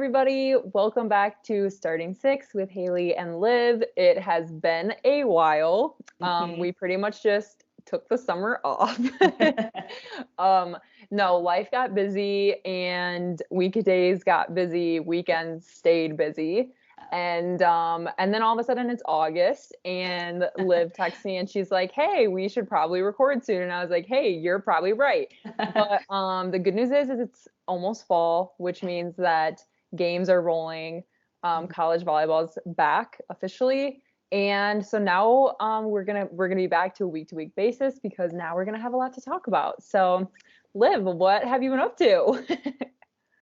everybody. Welcome back to Starting Six with Haley and Liv. It has been a while. We pretty much just took the summer off. No, life got busy and weekdays got busy, weekends stayed busy. And then all of a sudden it's August and Liv texts me and she's like, "Hey, we should probably record soon." And I was like, "Hey, you're probably right." But the good news is it's almost fall, which means that games are rolling. College volleyball's back officially. And so now we're gonna be back to a week basis because now we're gonna have a lot to talk about. So Liv, what have you been up to?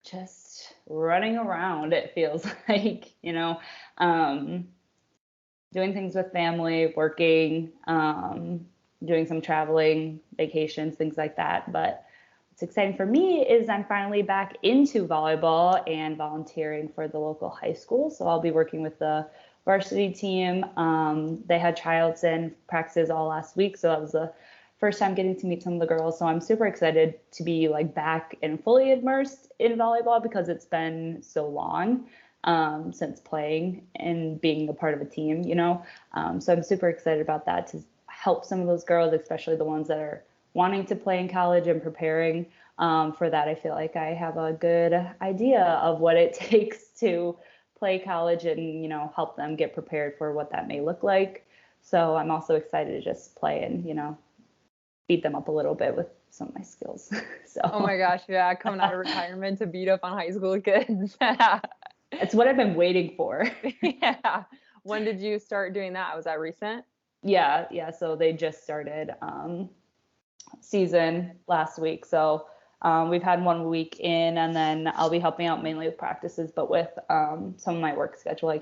Just running around, it feels like, doing things with family, working, doing some traveling, vacations, things like that. But what's exciting for me is I'm finally back into volleyball and volunteering for the local high school. So I'll be working with the varsity team. They had tryouts and practices all last week. So that was the first time getting to meet some of the girls. So I'm super excited to be back and fully immersed in volleyball because it's been so long since playing and being a part of a team, So I'm super excited about that to help some of those girls, especially the ones that are wanting to play in college and preparing for that. I feel like I have a good idea of what it takes to play college and, help them get prepared for what that may look like. So I'm also excited to just play and, beat them up a little bit with some of my skills. So. Oh my gosh, yeah, coming out of retirement to beat up on high school kids. It's what I've been waiting for. Yeah. When did you start doing that? Was that recent? Yeah. So they just started season last week. So we've had 1 week in, and then I'll be helping out mainly with practices, but with some of my work schedule, I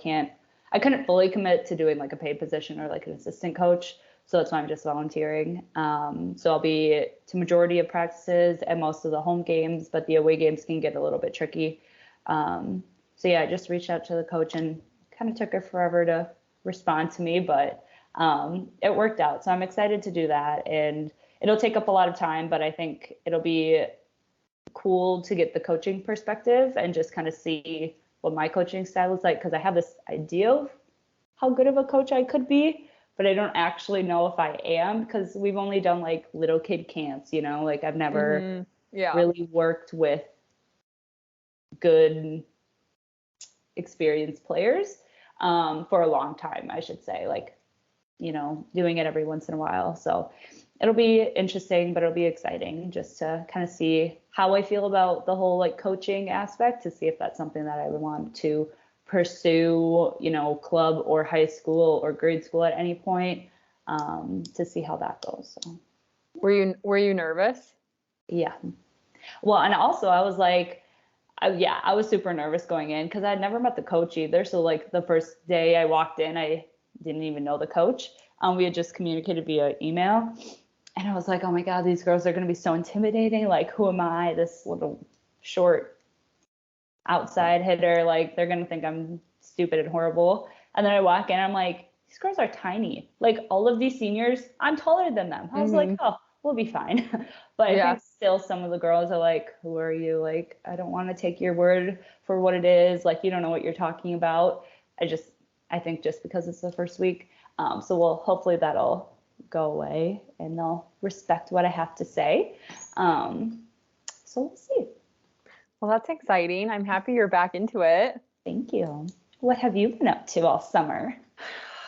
couldn't fully commit to doing a paid position or an assistant coach. So that's why I'm just volunteering. So I'll be to majority of practices and most of the home games, but the away games can get a little bit tricky. So yeah, I just reached out to the coach and kind of took her forever to respond to me, but it worked out. So I'm excited to do that, and it'll take up a lot of time, but I think it'll be cool to get the coaching perspective and just kind of see what my coaching style is like, because I have this idea of how good of a coach I could be, but I don't actually know if I am, because we've only done little kid camps, I've never really worked with good experienced players for a long time, I should say, doing it every once in a while. So it'll be interesting, but it'll be exciting just to kind of see how I feel about the whole coaching aspect, to see if that's something that I would want to pursue, club or high school or grade school at any point, to see how that goes. So. Were you nervous? Yeah. Well, and also I was I was super nervous going in because I'd never met the coach either. So the first day I walked in, I didn't even know the coach. We had just communicated via email, and I was like, oh my God, these girls are going to be so intimidating. Who am I? This little short outside hitter, they're gonna think I'm stupid and horrible. And then I walk in, I'm like, these girls are tiny. All of these seniors, I'm taller than them. I was like, oh, we'll be fine. But I think still some of the girls are like, who are you? I don't want to take your word for what it is. You don't know what you're talking about. I think just because it's the first week. So hopefully that'll go away and they'll respect what I have to say. So we'll see. Well, that's exciting. I'm happy you're back into it. Thank you. What have you been up to all summer?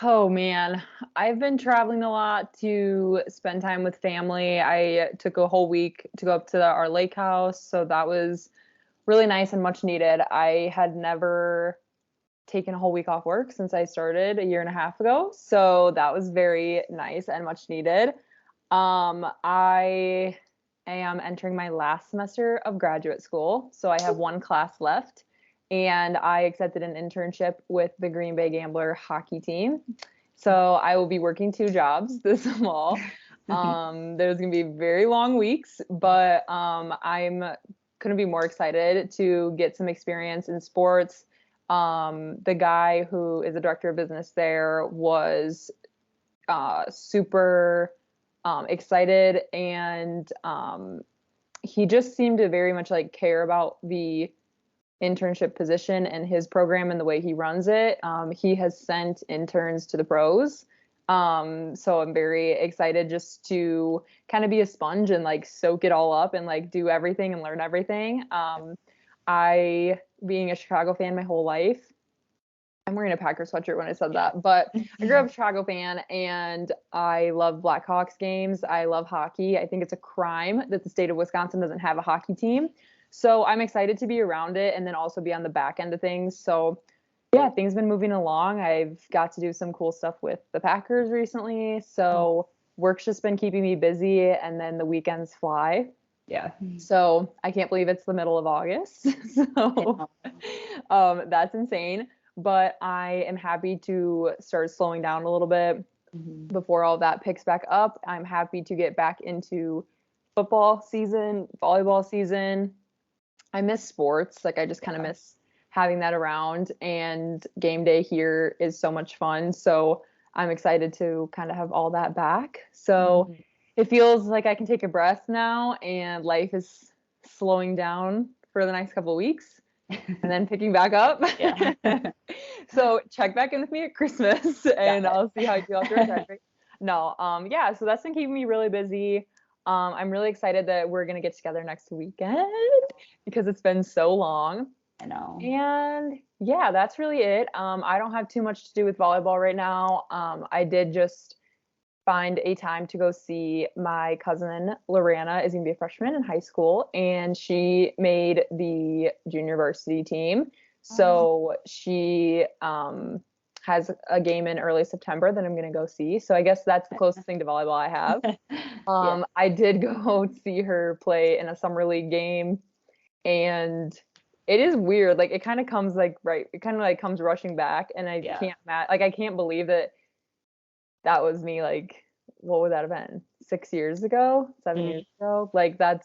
Oh man, I've been traveling a lot to spend time with family. I took a whole week to go up to our lake house, so that was really nice and much needed. I had never taken a whole week off work since I started a year and a half ago, so that was very nice and much needed. I am entering my last semester of graduate school, so I have one class left, and I accepted an internship with the Green Bay Gambler hockey team. So I will be working 2 jobs this fall. There's going to be very long weeks, but I'm couldn't be more excited to get some experience in sports. The guy who is the director of business there was super excited, and he just seemed to very much care about the internship position and his program and the way he runs it, he has sent interns to the pros. So I'm very excited just to kind of be a sponge and like soak it all up and like do everything and learn everything. I, being a Chicago fan my whole life, I'm wearing a Packers sweatshirt when I said that, but I grew up a Chicago fan and I love Blackhawks games. I love hockey. I think it's a crime that the state of Wisconsin doesn't have a hockey team. So I'm excited to be around it and then also be on the back end of things. So yeah, things been moving along. I've got to do some cool stuff with the Packers recently. So work's just been keeping me busy and then the weekends fly. Yeah. So I can't believe it's the middle of August. So that's insane. But I am happy to start slowing down a little bit before all that picks back up. I'm happy to get back into football season, volleyball season. I miss sports. Like I just kind of miss having that around, and game day here is so much fun. So I'm excited to kind of have all that back. So it feels like I can take a breath now and life is slowing down for the next couple of weeks and then picking back up. Yeah. So check back in with me at Christmas and I'll see how I feel after retirement. No, yeah, so that's been keeping me really busy. I'm really excited that we're going to get together next weekend because it's been so long. I know. And yeah, that's really it. I don't have too much to do with volleyball right now. I did just find a time to go see my cousin Lorena is going to be a freshman in high school, and she made the junior varsity team. So she has a game in early September that I'm going to go see. So I guess that's the closest thing to volleyball I have. I did go see her play in a summer league game, and it is weird. Like it kind of comes like it kind of like comes rushing back, and I can't believe that was me. Like, what would that have been? 6 years ago, 7 years ago? Like it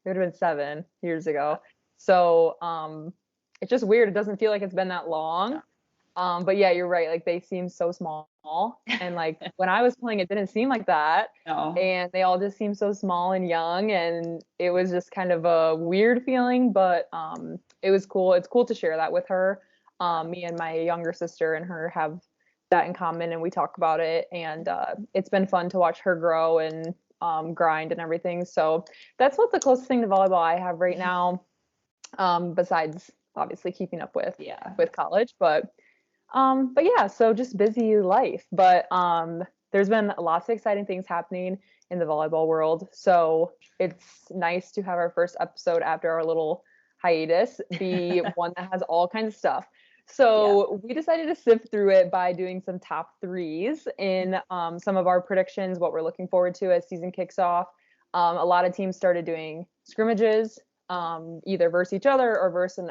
would have been 7 years ago. So it's just weird. It doesn't feel like it's been that long. But yeah, you're right. Like they seem so small, and like when I was playing, it didn't seem like that. No. And they all just seem so small and young, and it was just kind of a weird feeling. But it was cool. It's cool to share that with her. Me and my younger sister and her have that in common, and we talk about it. And it's been fun to watch her grow and grind and everything. So that's what the closest thing to volleyball I have right now. Besides obviously keeping up with college, but yeah, so just busy life. But there's been lots of exciting things happening in the volleyball world. So it's nice to have our first episode after our little hiatus be one that has all kinds of stuff. So we decided to sift through it by doing some top threes in some of our predictions, what we're looking forward to as season kicks off. A lot of teams started doing scrimmages, either versus each other or versus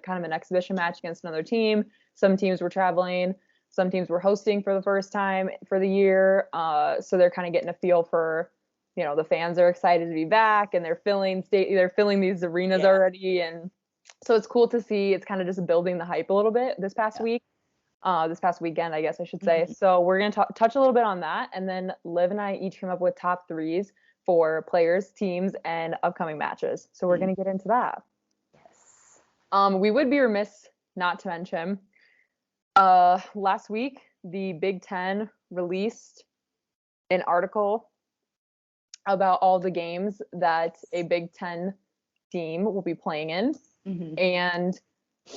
kind of an exhibition match against another team. Some teams were traveling, some teams were hosting for the first time for the year. So they're kind of getting a feel for, the fans are excited to be back, and they're filling these arenas already. And so it's cool to see. It's kind of just building the hype a little bit this past weekend, I guess I should say. So we're going to touch a little bit on that. And then Liv and I each came up with top threes for players, teams, and upcoming matches. So we're going to get into that. Yes. We would be remiss not to mention, last week, the Big Ten released an article about all the games that a Big Ten team will be playing in and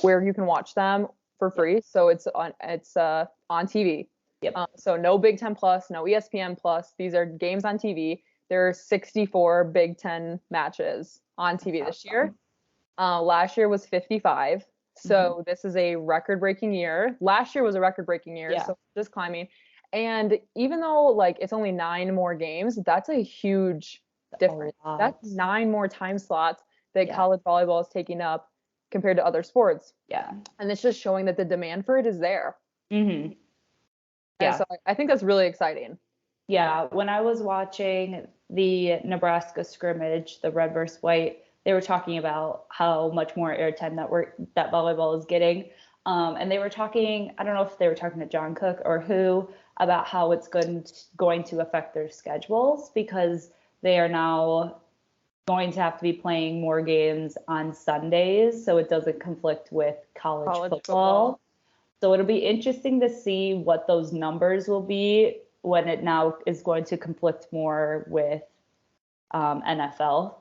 where you can watch them for free. So it's on TV. So no Big Ten Plus, no ESPN Plus. These are games on TV. There are 64 Big Ten matches on TV this year. Last year was 55. So this is a record-breaking year. Last year was a record-breaking year, so just climbing. And even though it's only 9 more games, that's a huge difference. That's 9 more time slots that college volleyball is taking up compared to other sports. Yeah. And it's just showing that the demand for it is there. Yeah. And so I think that's really exciting. Yeah. When I was watching the Nebraska scrimmage, the red versus white, they were talking about how much more airtime that volleyball is getting. And they were talking, I don't know if they were talking to John Cook or who, about how it's going to affect their schedules, because they are now going to have to be playing more games on Sundays, so it doesn't conflict with college football. So it'll be interesting to see what those numbers will be when it now is going to conflict more with NFL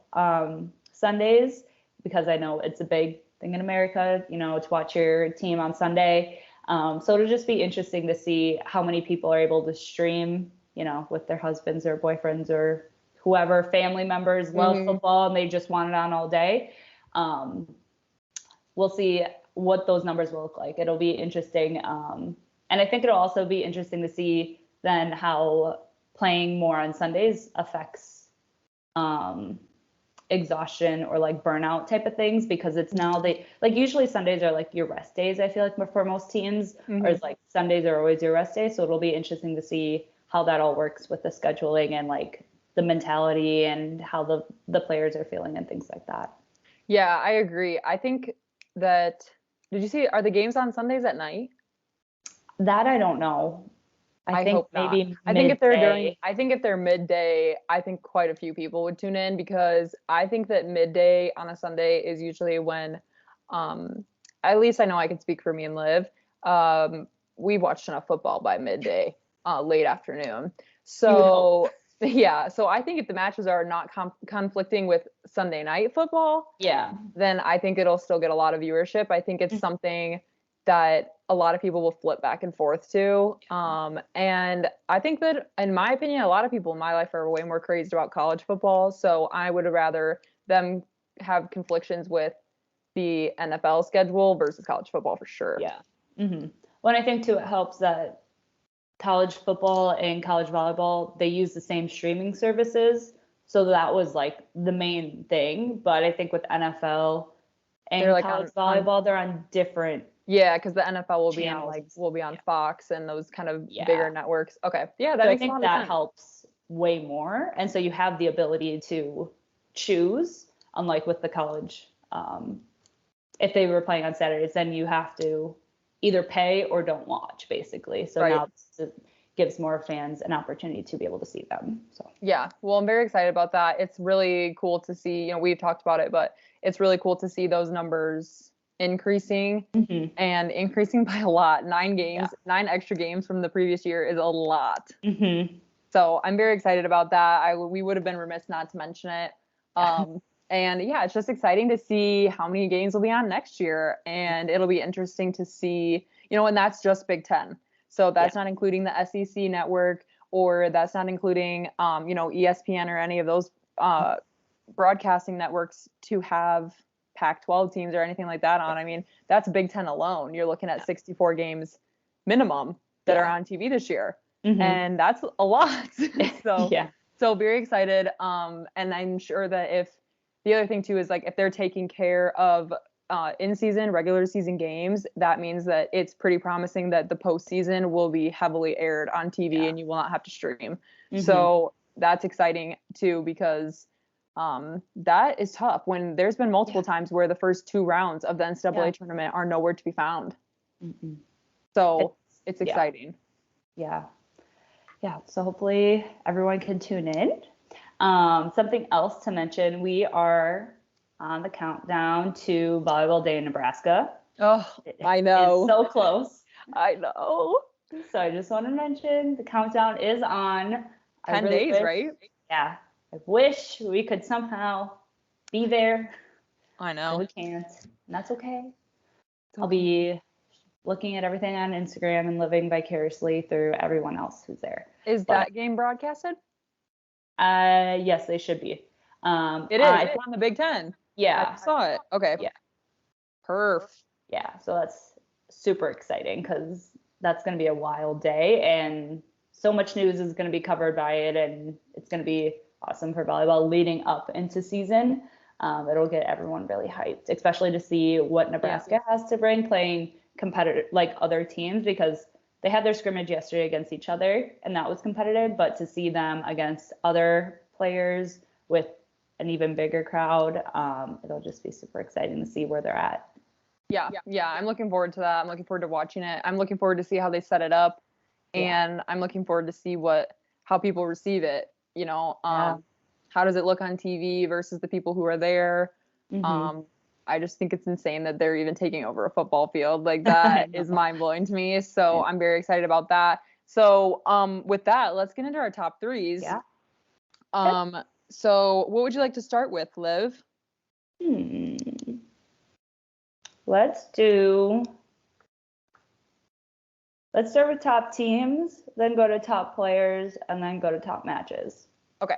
Sundays, because I know it's a big thing in America, to watch your team on Sunday. So it'll just be interesting to see how many people are able to stream, with their husbands or boyfriends or whoever, family members love football and they just want it on all day. We'll see what those numbers will look like. It'll be interesting. And I think it'll also be interesting to see then how playing more on Sundays affects exhaustion or like burnout type of things, because it's now usually Sundays are like your rest days, I feel like, for most teams, or it's like Sundays are always your rest day. So it'll be interesting to see how that all works with the scheduling and like the mentality and how the players are feeling and things like that. Yeah, I agree. I think that, did you see, are the games on Sundays at night? That I don't know. I think hope maybe not. I think if they're midday, I think quite a few people would tune in, because I think that midday on a Sunday is usually when, at least I know I can speak for me and Liv, we've watched enough football by midday, late afternoon. So yeah, so I think if the matches are not conflicting with Sunday night football, then I think it'll still get a lot of viewership. I think it's something that a lot of people will flip back and forth to. And I think that, in my opinion, a lot of people in my life are way more crazed about college football. So I would rather them have conflictions with the NFL schedule versus college football for sure. Yeah. Well, I think too, it helps that college football and college volleyball, they use the same streaming services. So that was like the main thing. But I think with NFL and college volleyball, they're on different. Yeah, because the NFL will channels. be on Fox and those kind of bigger networks. Okay, yeah, that so makes I think a lot that of sense. helps way more, and so you have the ability to choose. Unlike with the college, if they were playing on Saturdays, then you have to either pay or don't watch, basically. So now it gives more fans an opportunity to be able to see them. So yeah, well, I'm very excited about that. It's really cool to see. We've talked about it, but it's really cool to see those numbers increasing and increasing by a lot. 9 extra games from the previous year is a lot. So I'm very excited about that. We would have been remiss not to mention it. And yeah, it's just exciting to see how many games will be on next year. And it'll be interesting to see, and that's just Big Ten. So that's not including the SEC network, or that's not including, ESPN or any of those broadcasting networks to have Pac-12 teams or anything like that on. I mean, that's Big Ten alone. You're looking at 64 games minimum that are on TV this year. And that's a lot. So very excited. And I'm sure that if the other thing too is like, if they're taking care of in-season, regular season games, that means that it's pretty promising that the postseason will be heavily aired on TV and you will not have to stream. So that's exciting too, because that is tough when there's been multiple times where the first 2 rounds of the NCAA tournament are nowhere to be found. So it's exciting. Yeah. So hopefully everyone can tune in. Something else to mention, we are on the countdown to Volleyball Day in Nebraska. Oh, I know. It's so close. I know. So I just want to mention the countdown is on 10 days, right? Yeah. I wish we could somehow be there. I know. But we can't. And that's okay. I'll be looking at everything on Instagram and living vicariously through everyone else who's there. Is that game broadcasted? Yes, they should be. It is. It's on the Big Ten. Yeah. I saw it. Okay. Yeah. Perf. Yeah. So that's super exciting, because that's going to be a wild day, and so much news is going to be covered by it, and it's going to be awesome for volleyball leading up into season. It'll get everyone really hyped, especially to see what Nebraska has to bring playing competitive, like other teams, because they had their scrimmage yesterday against each other and that was competitive, but to see them against other players with an even bigger crowd, it'll just be super exciting to see where they're at. Yeah. I'm looking forward to that. I'm looking forward to watching it. I'm looking forward to see how they set it up, and I'm looking forward to see how people receive it. how does it look on TV versus the people who are there? Mm-hmm. I just think it's insane that they're even taking over a football field. Like that is mind blowing to me. So I'm very excited about that. So with that, let's get into our top threes. Yeah. So what would you like to start with, Liv? Let's start with top teams, then go to top players, and then go to top matches. Okay.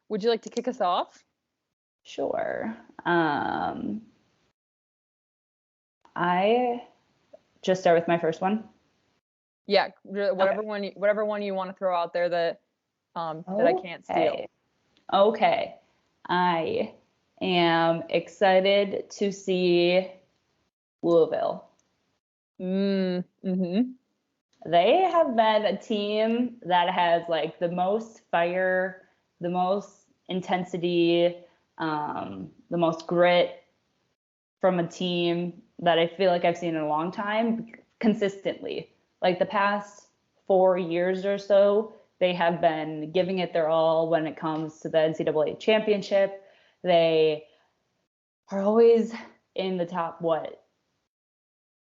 Would you like to kick us off? Sure. I just start with my first one. Yeah, whatever one you want to throw out there that I can't steal. Okay. I am excited to see Louisville. Mm-hmm. They have been a team that has like the most fire, the most intensity, the most grit from a team that I feel like I've seen in a long time consistently. Like the past 4 years or so, they have been giving it their all when it comes to the NCAA championship. They are always in the top,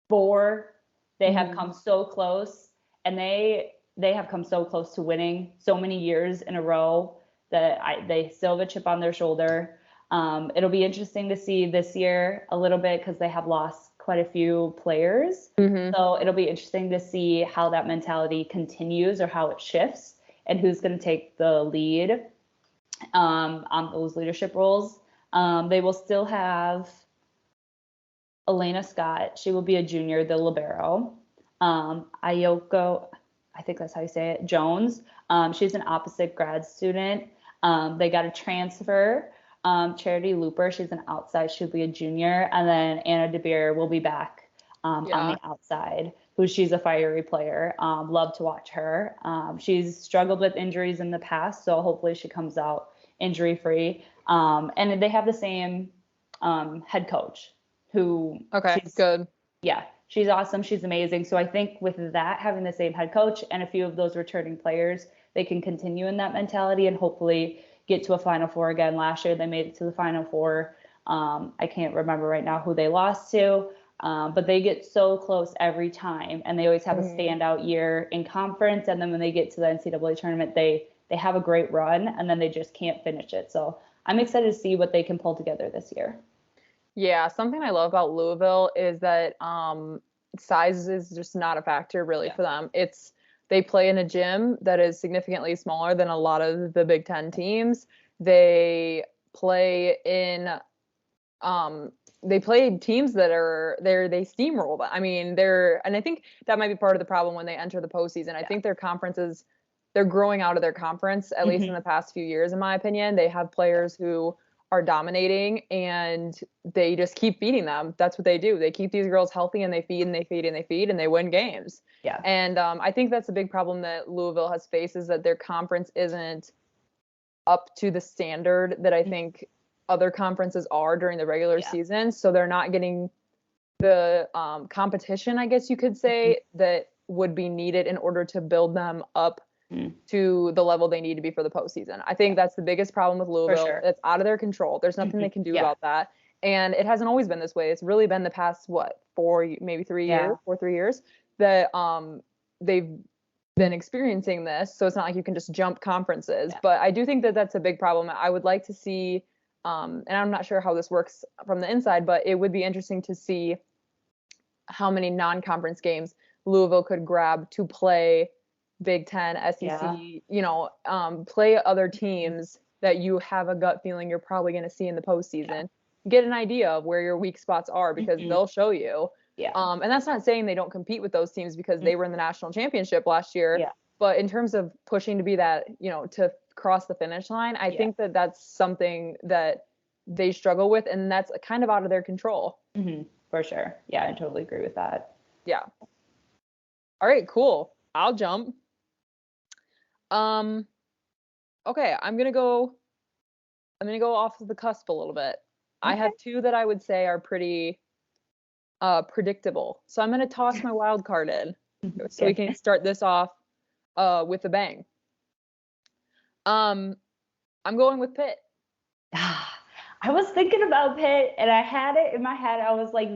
4. They have come so close, and they have come so close to winning so many years in a row that they still have a chip on their shoulder. It'll be interesting to see this year a little bit because they have lost quite a few players. So it'll be interesting to see how that mentality continues or how it shifts and who's going to take the lead on those leadership roles. They will still have Elena Scott. She will be a junior, the libero. Ayoko, I think that's how you say it, Jones. She's an opposite grad student. They got a transfer. Charity Looper, she's an outside. She'll be a junior. And then Anna DeBeer will be back on the outside, she's a fiery player. Love to watch her. She's struggled with injuries in the past, so hopefully she comes out injury-free. And they have the same head coach who she's good. Yeah, she's awesome. She's amazing. So I think with that, having the same head coach and a few of those returning players, they can continue in that mentality and hopefully get to a Final Four again. Last year, they made it to the Final Four. I can't remember right now who they lost to, but they get so close every time, and they always have a standout year in conference. And then when they get to the NCAA tournament, they have a great run, and then they just can't finish it. So I'm excited to see what they can pull together this year. Yeah, something I love about Louisville is that size is just not a factor really for them. They play in a gym that is significantly smaller than a lot of the Big Ten teams. They play in teams that they steamroll them. I mean, and I think that might be part of the problem when they enter the postseason. I think their conferences, they're growing out of their conference, at least in the past few years, in my opinion. They have players who are dominating, and they just keep feeding them. That's what they do. They keep these girls healthy, and they feed and they feed and they feed, and they win games. Yeah. And I think that's a big problem that Louisville has faced, is that their conference isn't up to the standard that I think other conferences are during the regular season. So they're not getting the competition, I guess you could say, that would be needed in order to build them up to the level they need to be for the postseason. I think that's the biggest problem with Louisville. Sure. It's out of their control. There's nothing they can do about that. And it hasn't always been this way. It's really been the past, 3 years that they've been experiencing this. So it's not like you can just jump conferences. But I do think that that's a big problem. I would like to see, and I'm not sure how this works from the inside, but it would be interesting to see how many non-conference games Louisville could grab to play Big Ten, SEC, play other teams that you have a gut feeling you're probably going to see in the postseason. Get an idea of where your weak spots are, because they'll show you. And that's not saying they don't compete with those teams, because they were in the national championship last year. But in terms of pushing to be that, to cross the finish line, I think that that's something that they struggle with, and that's kind of out of their control. For sure. Yeah, I totally agree with that. Yeah. All right, cool. I'll jump. Okay, I'm gonna go off of the cusp a little bit. Okay. I have two that I would say are pretty predictable. So I'm gonna toss my wild card in, so we can start this off with a bang. I'm going with Pitt. I was thinking about Pitt, and I had it in my head. I was like,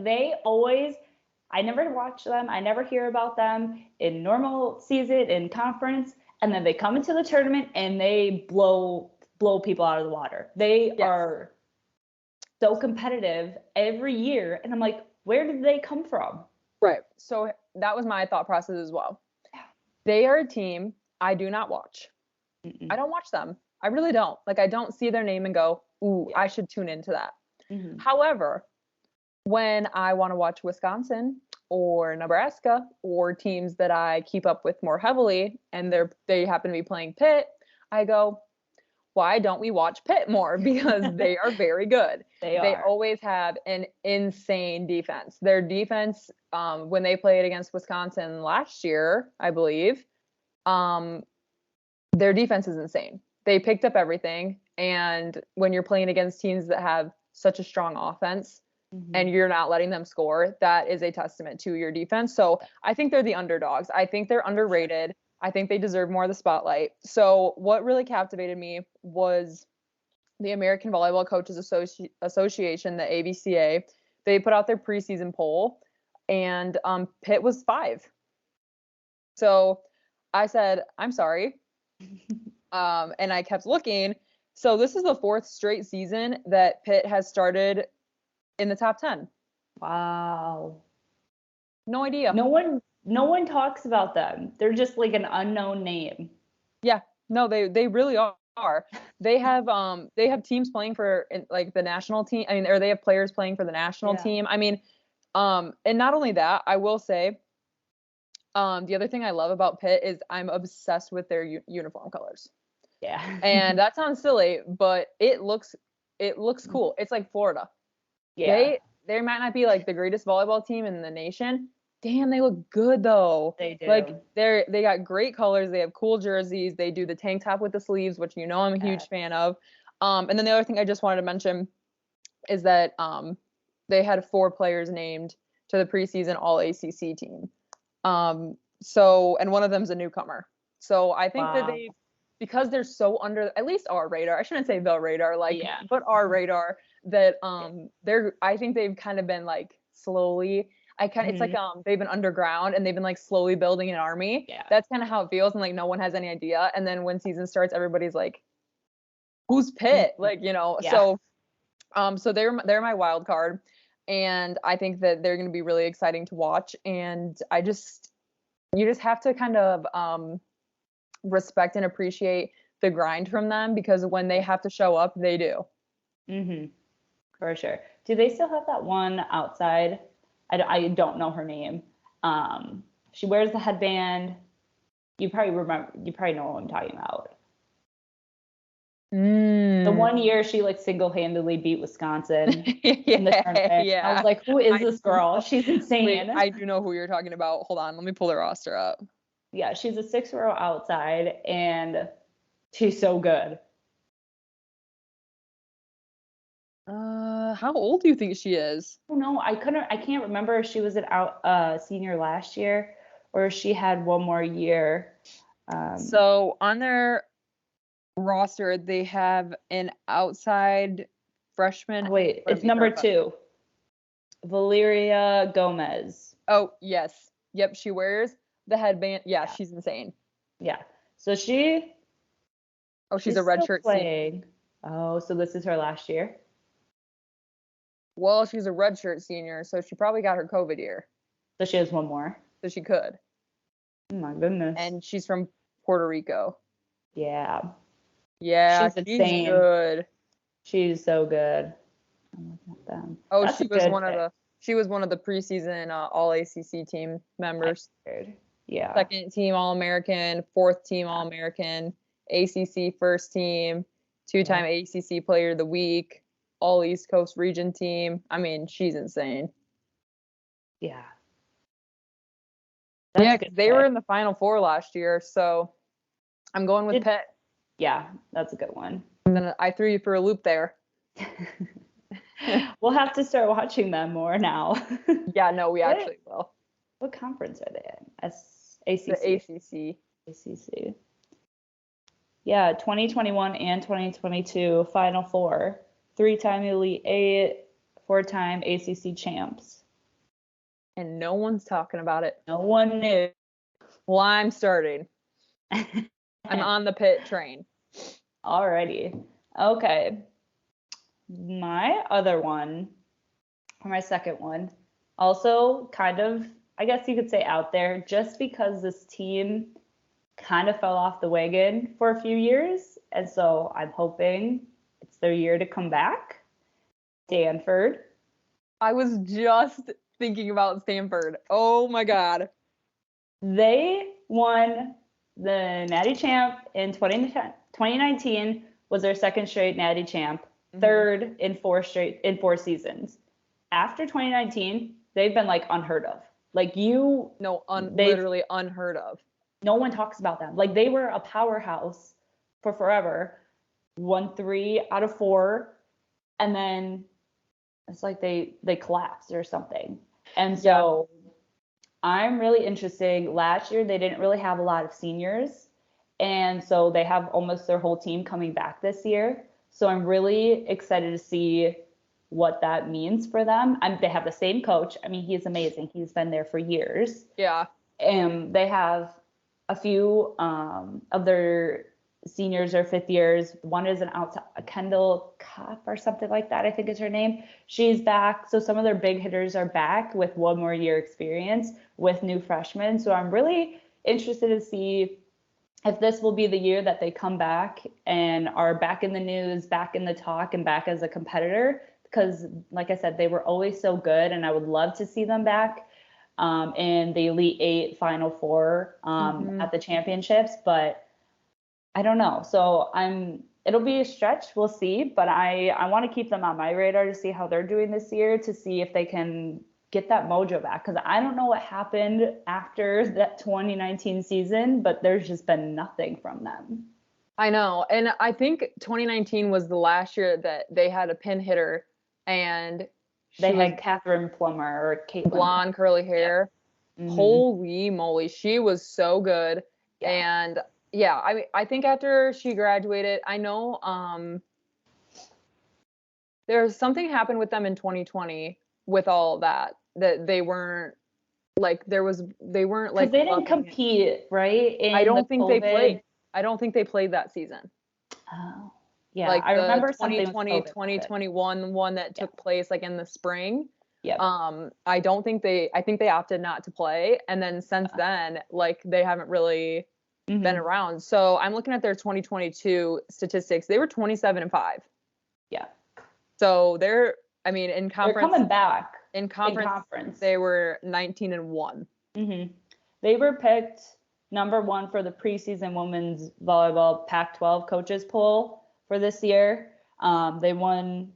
I never watch them. I never hear about them in normal season, in conference, and then they come into the tournament and they blow people out of the water. They are so competitive every year, and I'm like, where did they come from? Right. So that was my thought process as well. They are a team I do not watch. I don't watch them. I really don't. Like, I don't see their name and go, ooh, I should tune into that. However, when I want to watch Wisconsin or Nebraska or teams that I keep up with more heavily and they happen to be playing Pitt, I go, why don't we watch Pitt more? Because they are very good. They always have an insane defense. Their defense, when they played against Wisconsin last year, I believe, their defense is insane. They picked up everything. And when you're playing against teams that have such a strong offense and you're not letting them score, that is a testament to your defense. So I think they're the underdogs. I think they're underrated. I think they deserve more of the spotlight. So what really captivated me was the American Volleyball Coaches Association, the AVCA. They put out their preseason poll, and Pitt was 5. So I said, I'm sorry. And I kept looking. So this is the 4th straight season that Pitt has started in the top 10. Wow. No idea. No one talks about them. They're just like an unknown name. Yeah. No, they really are. They have teams playing for like the national team. I mean, or they have players playing for the national team. I mean, and not only that, I will say, the other thing I love about Pitt is I'm obsessed with their uniform colors. Yeah. And that sounds silly, but it looks cool. It's like Florida. Yeah. They might not be like the greatest volleyball team in the nation. Damn, they look good though. They do. Like they got great colors. They have cool jerseys. They do the tank top with the sleeves, which I'm a huge fan of. And then the other thing I just wanted to mention is that they had 4 players named to the preseason All ACC team. So, and one of them's a newcomer. So I think that because they're so under at least our radar, I shouldn't say the radar, but our radar, that I think they've kind of been like slowly, it's like they've been underground and they've been like slowly building an army. Yeah. That's kind of how it feels, and like no one has any idea. And then when season starts, everybody's like, who's Pitt? Like, so so they're my wild card, and I think that they're going to be really exciting to watch. And you just have to kind of respect and appreciate the grind from them, because when they have to show up, they do. For sure. Do they still have that one outside? I don't know her name. She wears the headband. You probably know what I'm talking about. The one year she like single-handedly beat Wisconsin in the tournament. Yeah. I was like, who is this girl? She's insane. Wait, I do know who you're talking about. Hold on, let me pull the roster up. Yeah, she's a 6-row outside, and she's so good. How old do you think she is? Oh no, I can't remember if she was an senior last year or if she had one more year. So on their roster, they have an outside freshman. Wait, it's number 2. Valeria Gomez. Oh, yes. Yep, she wears the headband. Yeah, she's insane. Yeah. So she's a redshirt senior. Oh, so this is her last year? Well, she's a redshirt senior, so she probably got her COVID year. So she has one more? So she could. Oh my goodness. And she's from Puerto Rico. Yeah. Yeah, she's insane. Good. She's so good. I'm looking at them. Oh, she was one of the preseason All ACC team members. Yeah. 2nd team All-American, 4th team All-American, ACC first team, 2-time ACC Player of the Week, All East Coast Region team. I mean, she's insane. Yeah. Because they were in the Final Four last year, so I'm going with Pitt. Yeah, that's a good one. And then I threw you for a loop there. We'll have to start watching them more now. Yeah, no, we actually will. What conference are they in? ACC. The ACC. ACC. Yeah, 2021 and 2022 Final Four, 3-time Elite Eight, 4-time ACC champs. And no one's talking about it. No one knew. Well, I'm starting. I'm on the pit train. Alrighty. Okay. My other one, or my second one, also kind of, I guess you could say out there, just because this team kind of fell off the wagon for a few years. And so I'm hoping it's their year to come back. Stanford. I was just thinking about Stanford. Oh my God. They won the Natty Champ in 2019, was their second straight Natty Champ, third in four seasons. After 2019, they've been like unheard of. Like literally unheard of. No one talks about them. Like they were a powerhouse for forever. Won 3 out of 4, and then it's like they collapsed or something. And so I'm really interested. Last year they didn't really have a lot of seniors, and so they have almost their whole team coming back this year. So I'm really excited to see what that means for them. They have the same coach. I mean, he's amazing. He's been there for years. Yeah. And they have a few of their seniors or fifth years. One is an outside, Kendall Kopp or something like that, I think is her name. She's back. So some of their big hitters are back with one more year experience with new freshmen. So I'm really interested to see if this will be the year that they come back and are back in the news, back in the talk, and back as a competitor. Because like I said, they were always so good, and I would love to see them back in the Elite Eight, Final Four at the championships. But I don't know. So it'll be a stretch. We'll see. But I want to keep them on my radar to see how they're doing this year, to see if they can get that mojo back. Because I don't know what happened after that 2019 season, but there's just been nothing from them. I know. And I think 2019 was the last year that they had a pin hitter, and they had Catherine Plummer or Caitlin. Blonde, curly hair. Yeah. Holy moly. She was so good. Yeah. And yeah, I think after she graduated, I know there's something happened with them in 2020 with all that they weren't like they weren't like they didn't compete, right? I don't think they played. I don't think they played that season. Oh. Yeah, like I remember 2020, 2021 one that took place like in the spring. Yeah. I think they opted not to play, and then since then, like they haven't really been around. So I'm looking at their 2022 statistics. They were 27-5. Yeah. So in conference, they're coming back. In conference, they were 19-1. They were picked number 1 for the preseason women's volleyball Pac-12 coaches poll for this year. They won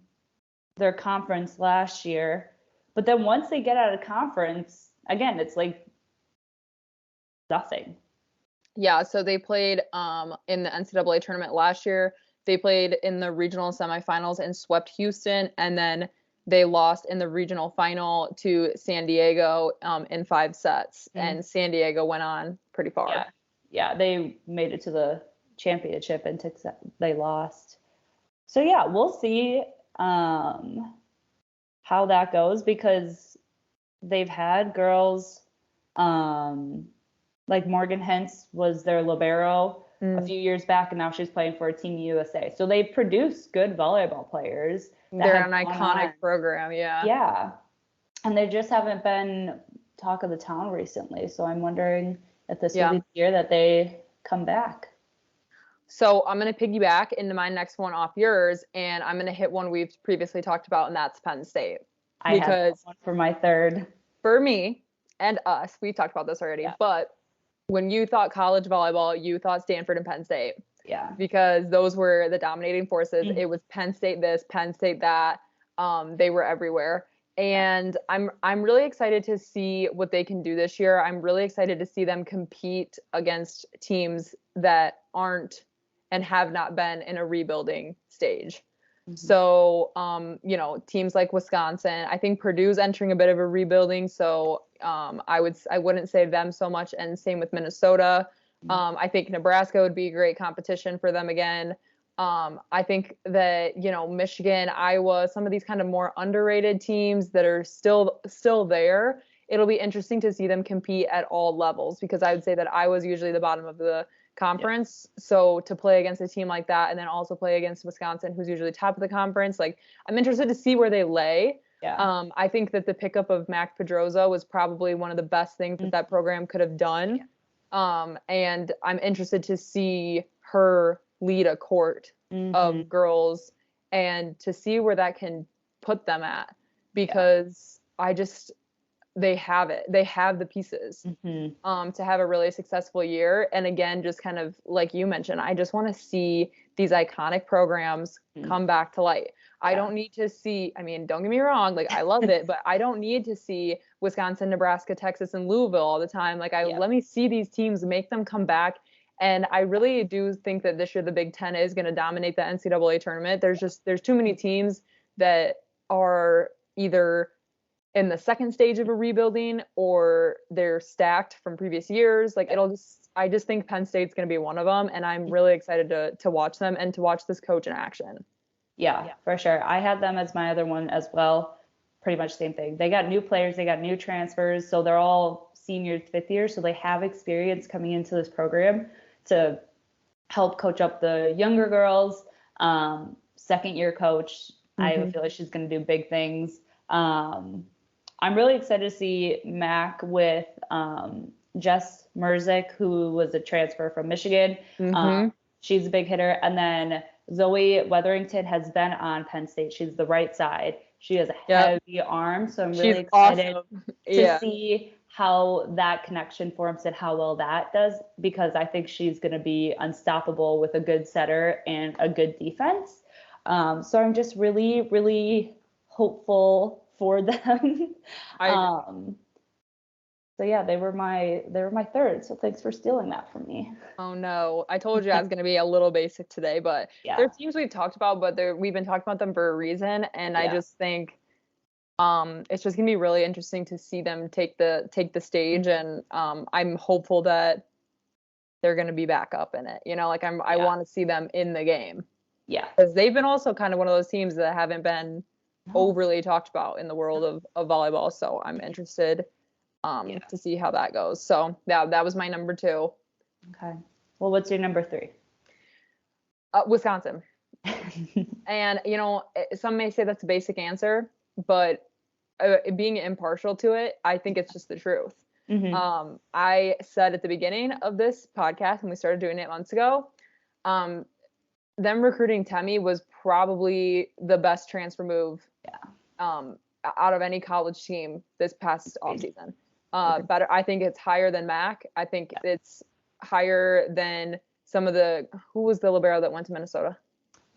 their conference last year, but then once they get out of conference, again, it's like nothing. Yeah, so they played in the NCAA tournament last year. They played in the regional semifinals and swept Houston, and then they lost in the regional final to San Diego in 5 sets, and San Diego went on pretty far. Yeah, they made it to the championship and they lost. So yeah, we'll see how that goes, because they've had girls like Morgan Hentz was their libero a few years back, and now she's playing for Team USA. So they've produced good volleyball players. They're an iconic program, yeah. Yeah. And they just haven't been talk of the town recently. So I'm wondering if this will be the year that they come back. So I'm going to piggyback into my next one off yours, and I'm going to hit one we've previously talked about, and that's Penn State. I have one for my third. For me and us, we've talked about this already, but when you thought college volleyball, you thought Stanford and Penn State. Yeah. Because those were the dominating forces. It was Penn State this, Penn State that. They were everywhere. And I'm really excited to see what they can do this year. I'm really excited to see them compete against teams that aren't and have not been in a rebuilding stage. So, teams like Wisconsin, I think Purdue's entering a bit of a rebuilding. So I wouldn't say them so much. And same with Minnesota. I think Nebraska would be great competition for them again. I think that, Michigan, Iowa, some of these kind of more underrated teams that are still there, it'll be interesting to see them compete at all levels, because I would say that Iowa's usually the bottom of the conference. Yeah. So to play against a team like that and then also play against Wisconsin, who's usually top of the conference, like, I'm interested to see where they lay. Yeah. I think that the pickup of Mac Pedroza was probably one of the best things that program could have done. Yeah. And I'm interested to see her lead a court of girls and to see where that can put them at, because they have it. They have the pieces to have a really successful year. And again, just kind of like you mentioned, I just want to see these iconic programs come back to light. I don't need to see, don't get me wrong, like, I love it, but I don't need to see Wisconsin, Nebraska, Texas, and Louisville all the time. Like, let me see these teams, make them come back. And I really do think that this year the Big Ten is going to dominate the NCAA tournament. There's too many teams that are either in the second stage of a rebuilding or they're stacked from previous years. Like, I just think Penn State's going to be one of them. And I'm really excited to watch them and to watch this coach in action. Yeah, for sure. I had them as my other one as well. Pretty much same thing. They got new players, they got new transfers. So they're all seniors, fifth year. So they have experience coming into this program to help coach up the younger girls. Second year coach, I feel like she's going to do big things. I'm really excited to see Mac with Jess Merzick, who was a transfer from Michigan. She's a big hitter. And then Zoe Wetherington has been on Penn State. She's the right side. She has a heavy arm. So I'm really excited to see how that connection forms and how well that does, because I think she's going to be unstoppable with a good setter and a good defense. So I'm just really, really hopeful for them. So yeah, they were my third. So thanks for stealing that from me. Oh no, I told you I was going to be a little basic today, but there are teams we've talked about, but we've been talking about them for a reason, and I just think it's just going to be really interesting to see them take the stage, and I'm hopeful that they're going to be back up in it. I want to see them in the game. Yeah, because they've been also kind of one of those teams that haven't been overly talked about in the world of volleyball. So I'm interested to see how that goes. So that was my number 2. Okay. Well, what's your number 3? Wisconsin. And, some may say that's a basic answer, but being impartial to it, I think it's just the truth. I said at the beginning of this podcast, when we started doing it months ago, them recruiting Temi was probably the best transfer move out of any college team this past offseason. Better. I think it's higher than Mac. I think it's higher than some of who was the libero that went to Minnesota?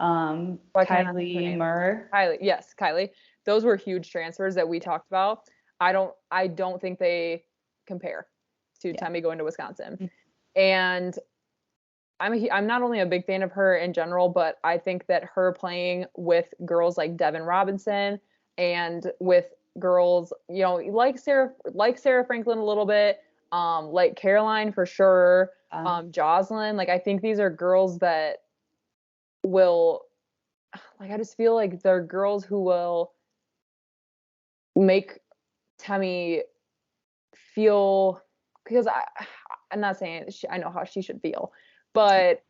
Kylie Murr. Kylie. Those were huge transfers that we talked about. I don't think they compare to Temi going to Wisconsin. And I'm not only a big fan of her in general, but I think that her playing with girls like Devin Robinson and with girls, like Sarah Franklin a little bit, like Caroline for sure, Jocelyn. Like, I think these are girls that will, like, I just feel like they're girls who will make Temi feel, because I'm not saying I know how she should feel, but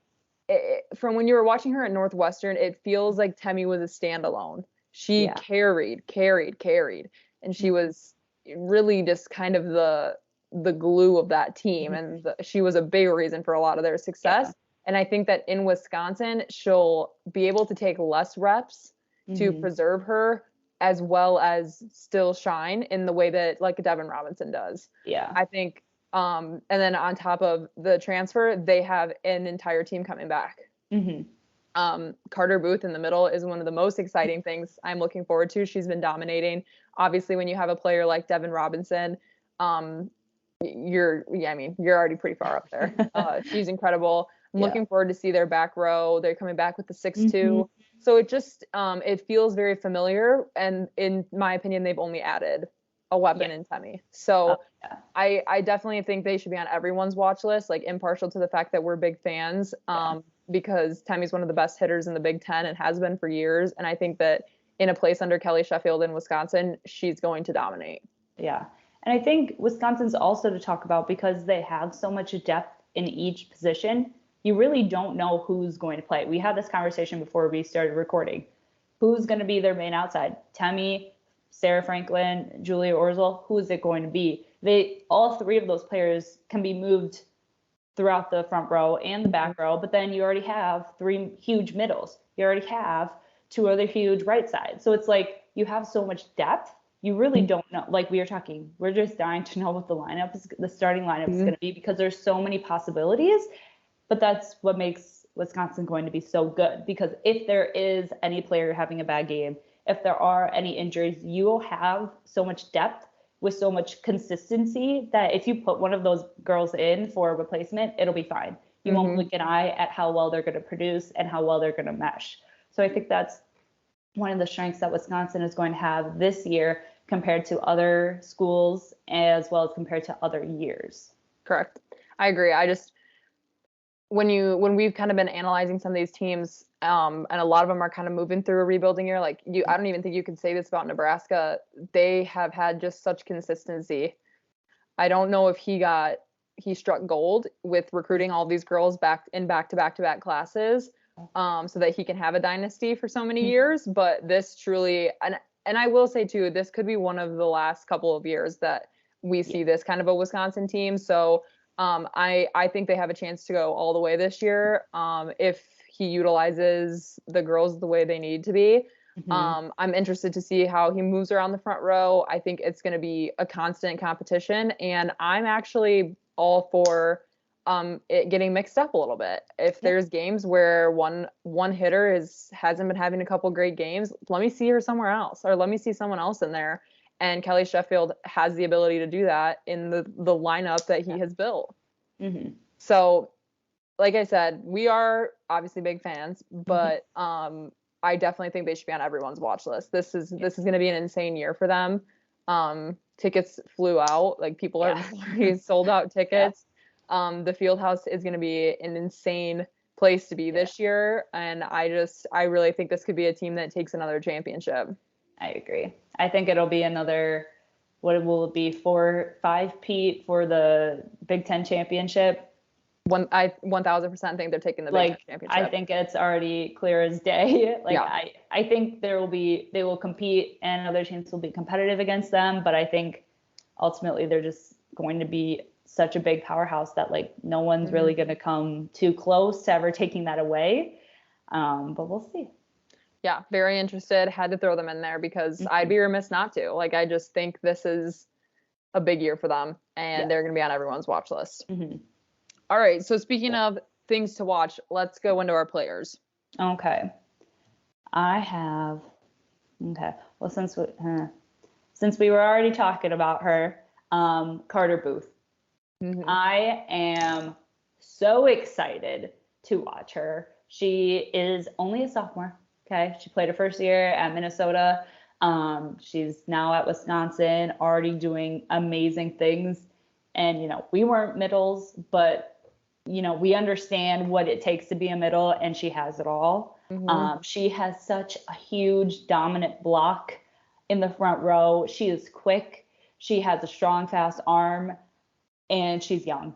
from when you were watching her at Northwestern, it feels like Temi was a standalone. She carried, and she was really just kind of the glue of that team, and she was a big reason for a lot of their success. And I think that in Wisconsin, she'll be able to take less reps to preserve her, as well as still shine in the way that, like, Devin Robinson does. Yeah, I think. And then on top of the transfer, they have an entire team coming back. Carter Booth in the middle is one of the most exciting things I'm looking forward to. She's been dominating. Obviously, when you have a player like Devin Robinson, you're already pretty far up there. She's incredible. I'm looking forward to see their back row. They're coming back with the 6-2. So it just, it feels very familiar. And in my opinion, they've only added a weapon in Temi. So yeah. I definitely think they should be on everyone's watch list, like impartial to the fact that we're big fans, because Temi's one of the best hitters in the Big Ten and has been for years. And I think that in a place under Kelly Sheffield in Wisconsin, she's going to dominate. Yeah. And I think Wisconsin's also to talk about because they have so much depth in each position. You really don't know who's going to play. We had this conversation before we started recording. Who's going to be their main outside? Temi, Sarah Franklin, Julia Orzel. Who is it going to be? All three of those players can be moved throughout the front row and the back row, but then you already have three huge middles. You already have two other huge right sides. So it's like you have so much depth. You really don't know. Like we were talking, we're just dying to know what the starting lineup is going to be because there's so many possibilities. But that's what makes Wisconsin going to be so good, because if there is any player having a bad game, if there are any injuries, you will have so much depth with so much consistency that if you put one of those girls in for a replacement, it'll be fine. You won't blink an eye at how well they're going to produce and how well they're going to mesh. So I think that's one of the strengths that Wisconsin is going to have this year compared to other schools as well as compared to other years. Correct. I agree. I just, when we've kind of been analyzing some of these teams, and a lot of them are kind of moving through a rebuilding year, like I don't even think you could say this about Nebraska. They have had just such consistency. I don't know if he struck gold with recruiting all these girls back to back classes, so that he can have a dynasty for so many years. But this truly, and I will say too, this could be one of the last couple of years that we see this kind of a Wisconsin team. So I think they have a chance to go all the way this year, if he utilizes the girls the way they need to be. I'm interested to see how he moves around the front row. I think it's going to be a constant competition, and I'm actually all for it getting mixed up a little bit. If there's games where one hitter hasn't been having a couple great games, let me see her somewhere else, or let me see someone else in there. And Kelly Sheffield has the ability to do that in the lineup that he has built. So, like I said, we are obviously big fans, but I definitely think they should be on everyone's watch list. This is going to be an insane year for them. Tickets flew out. Like people are already sold out tickets. The field house is going to be an insane place to be this year. And I really think this could be a team that takes another championship. I agree. I think it'll be another, what will it be, 4-5 Pete for the Big Ten championship? I 1000% think they're taking the Big Ten championship. I think it's already clear as day. I think they will compete and other teams will be competitive against them. But I think ultimately they're just going to be such a big powerhouse that like no one's really going to come too close to ever taking that away. But we'll see. Yeah, very interested. Had to throw them in there because I'd be remiss not to. Like, I just think this is a big year for them, and they're going to be on everyone's watch list. All right, so speaking of things to watch, let's go into our players. Okay. Well, since we were already talking about her, Carter Booth. I am so excited to watch her. She is only a sophomore. Okay, she played her first year at Minnesota. She's now at Wisconsin, already doing amazing things. And, we weren't middles, but, we understand what it takes to be a middle, and she has it all. She has such a huge dominant block in the front row. She is quick. She has a strong, fast arm, and she's young.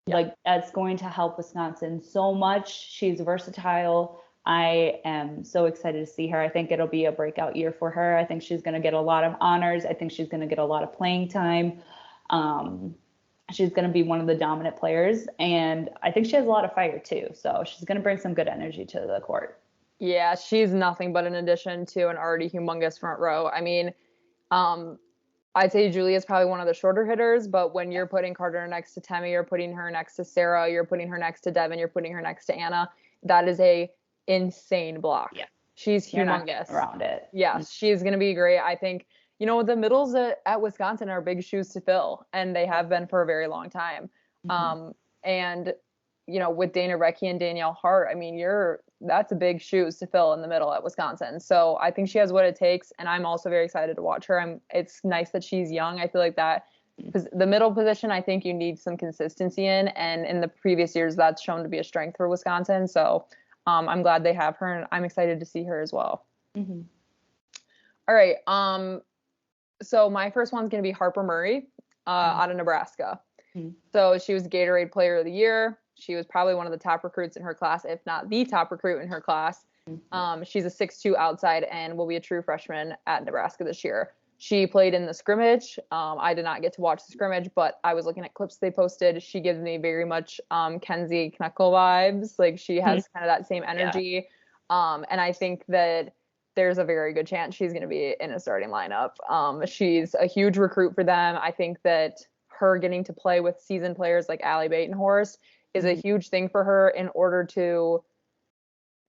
Like, that's going to help Wisconsin so much. She's versatile. I am so excited to see her. I think it'll be a breakout year for her. I think she's going to get a lot of honors. I think she's going to get a lot of playing time. She's going to be one of the dominant players, and I think she has a lot of fire too. So she's going to bring some good energy to the court. Yeah, she's nothing but an addition to an already humongous front row. I mean, I'd say Julia's probably one of the shorter hitters, but when you're putting Carter next to Temi, you're putting her next to Sarah, you're putting her next to Devin, you're putting her next to Anna, that is a insane block. Yeah. She's humongous. Around it. Yeah, she's going to be great. I think, the middles at Wisconsin are big shoes to fill, and they have been for a very long time. And, with Dana Recchi and Danielle Hart, I mean, you're that's a big shoes to fill in the middle at Wisconsin. So I think she has what it takes, and I'm also very excited to watch her. It's nice that she's young. I feel like that the middle position, I think you need some consistency in, and in the previous years that's shown to be a strength for Wisconsin. So I'm glad they have her, and I'm excited to see her as well. Mm-hmm. All right. So my first one's going to be Harper Murray out of Nebraska. Mm-hmm. So she was Gatorade Player of the Year. She was probably one of the top recruits in her class, if not the top recruit in her class. She's a 6'2" outside and will be a true freshman at Nebraska this year. She played in the scrimmage. I did not get to watch the scrimmage, but I was looking at clips they posted. She gives me very much Kenzie Knuckle vibes. Like, she has kind of that same energy. Yeah. And I think that there's a very good chance she's going to be in a starting lineup. She's a huge recruit for them. I think that her getting to play with seasoned players like Allie Batenhorst is a huge thing for her in order to,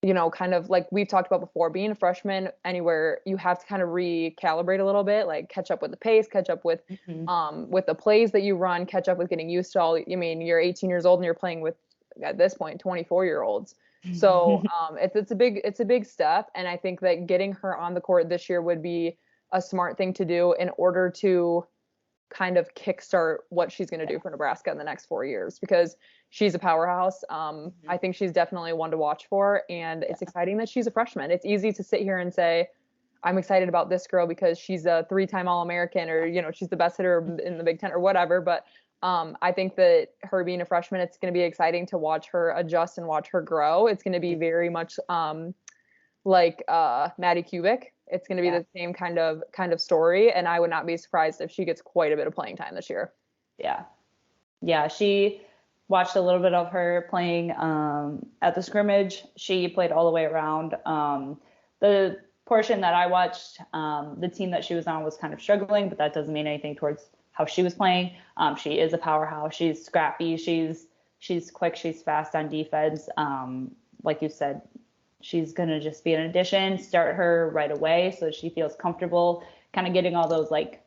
you know, kind of like we've talked about before, being a freshman anywhere, you have to kind of recalibrate a little bit, like catch up with the pace, catch up with the plays that you run, catch up with getting used to all. I mean, you're 18 years old and you're playing with, at this point, 24-year-olds. So it's a big step, and I think that getting her on the court this year would be a smart thing to do in order to kind of kickstart what she's going to do for Nebraska in the next 4 years, because she's a powerhouse. I think she's definitely one to watch for, and it's exciting that she's a freshman. It's easy to sit here and say, I'm excited about this girl because she's a 3-time All-American, or, you know, she's the best hitter in the Big Ten or whatever. But I think that her being a freshman, it's going to be exciting to watch her adjust and watch her grow. It's going to be very much like Maddie Kubik. It's going to be the same kind of story, and I would not be surprised if she gets quite a bit of playing time this year. Yeah, she watched a little bit of her playing at the scrimmage. She played all the way around. The portion that I watched, the team that she was on was kind of struggling, but that doesn't mean anything towards how she was playing. She is a powerhouse. She's scrappy. She's quick. She's fast on defense. Like you said, she's going to just be an addition. Start her right away so she feels comfortable, kind of getting all those like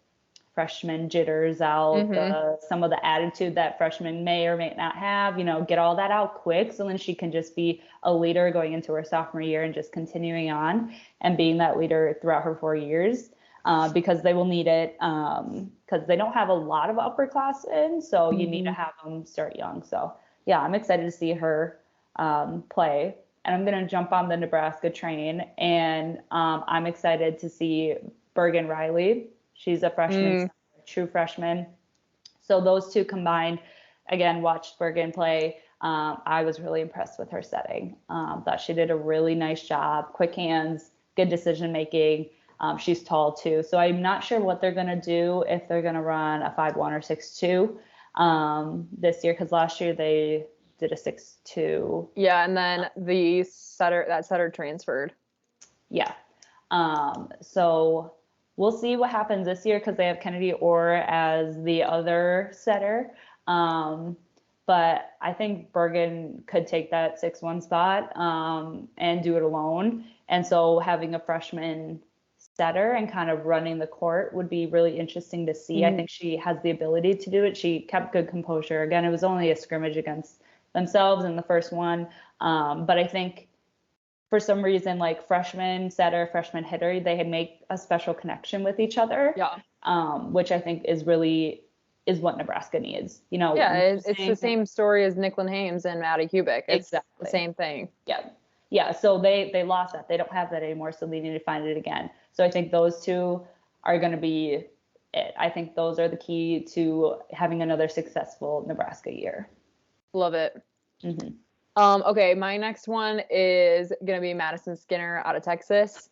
freshman jitters out, some of the attitude that freshmen may or may not have, you know, get all that out quick so then she can just be a leader going into her sophomore year and just continuing on and being that leader throughout her 4 years, because they will need it, because they don't have a lot of upperclassmen, so you need to have them start young. So yeah, I'm excited to see her play. And I'm going to jump on the Nebraska train, and I'm excited to see Bergen Riley. She's a freshman, true freshman. So those two combined, again, watched Bergen play. I was really impressed with her setting. Thought she did a really nice job, quick hands, good decision making. She's tall too. So I'm not sure what they're going to do, if they're going to run a 5'1" or 6'2" this year, because last year they did a 6'2". Yeah, and then the setter transferred. Yeah. So we'll see what happens this year, because they have Kennedy Orr as the other setter. But I think Bergen could take that 6'1" spot and do it alone. And so having a freshman setter and kind of running the court would be really interesting to see. I think she has the ability to do it. She kept good composure. Again, it was only a scrimmage against themselves in the first one. But I think for some reason, like freshman setter, freshman hitter, they make a special connection with each other. Yeah. Which I think is what Nebraska needs. You know. Yeah, it's the same story as Nicklin Hames and Maddie Kubik. It's exactly the same thing. Yeah. Yeah. So they lost that. They don't have that anymore. So they need to find it again. So I think those two are going to be it. I think those are the key to having another successful Nebraska year. Love it. Okay, my next one is gonna be Madison Skinner out of Texas.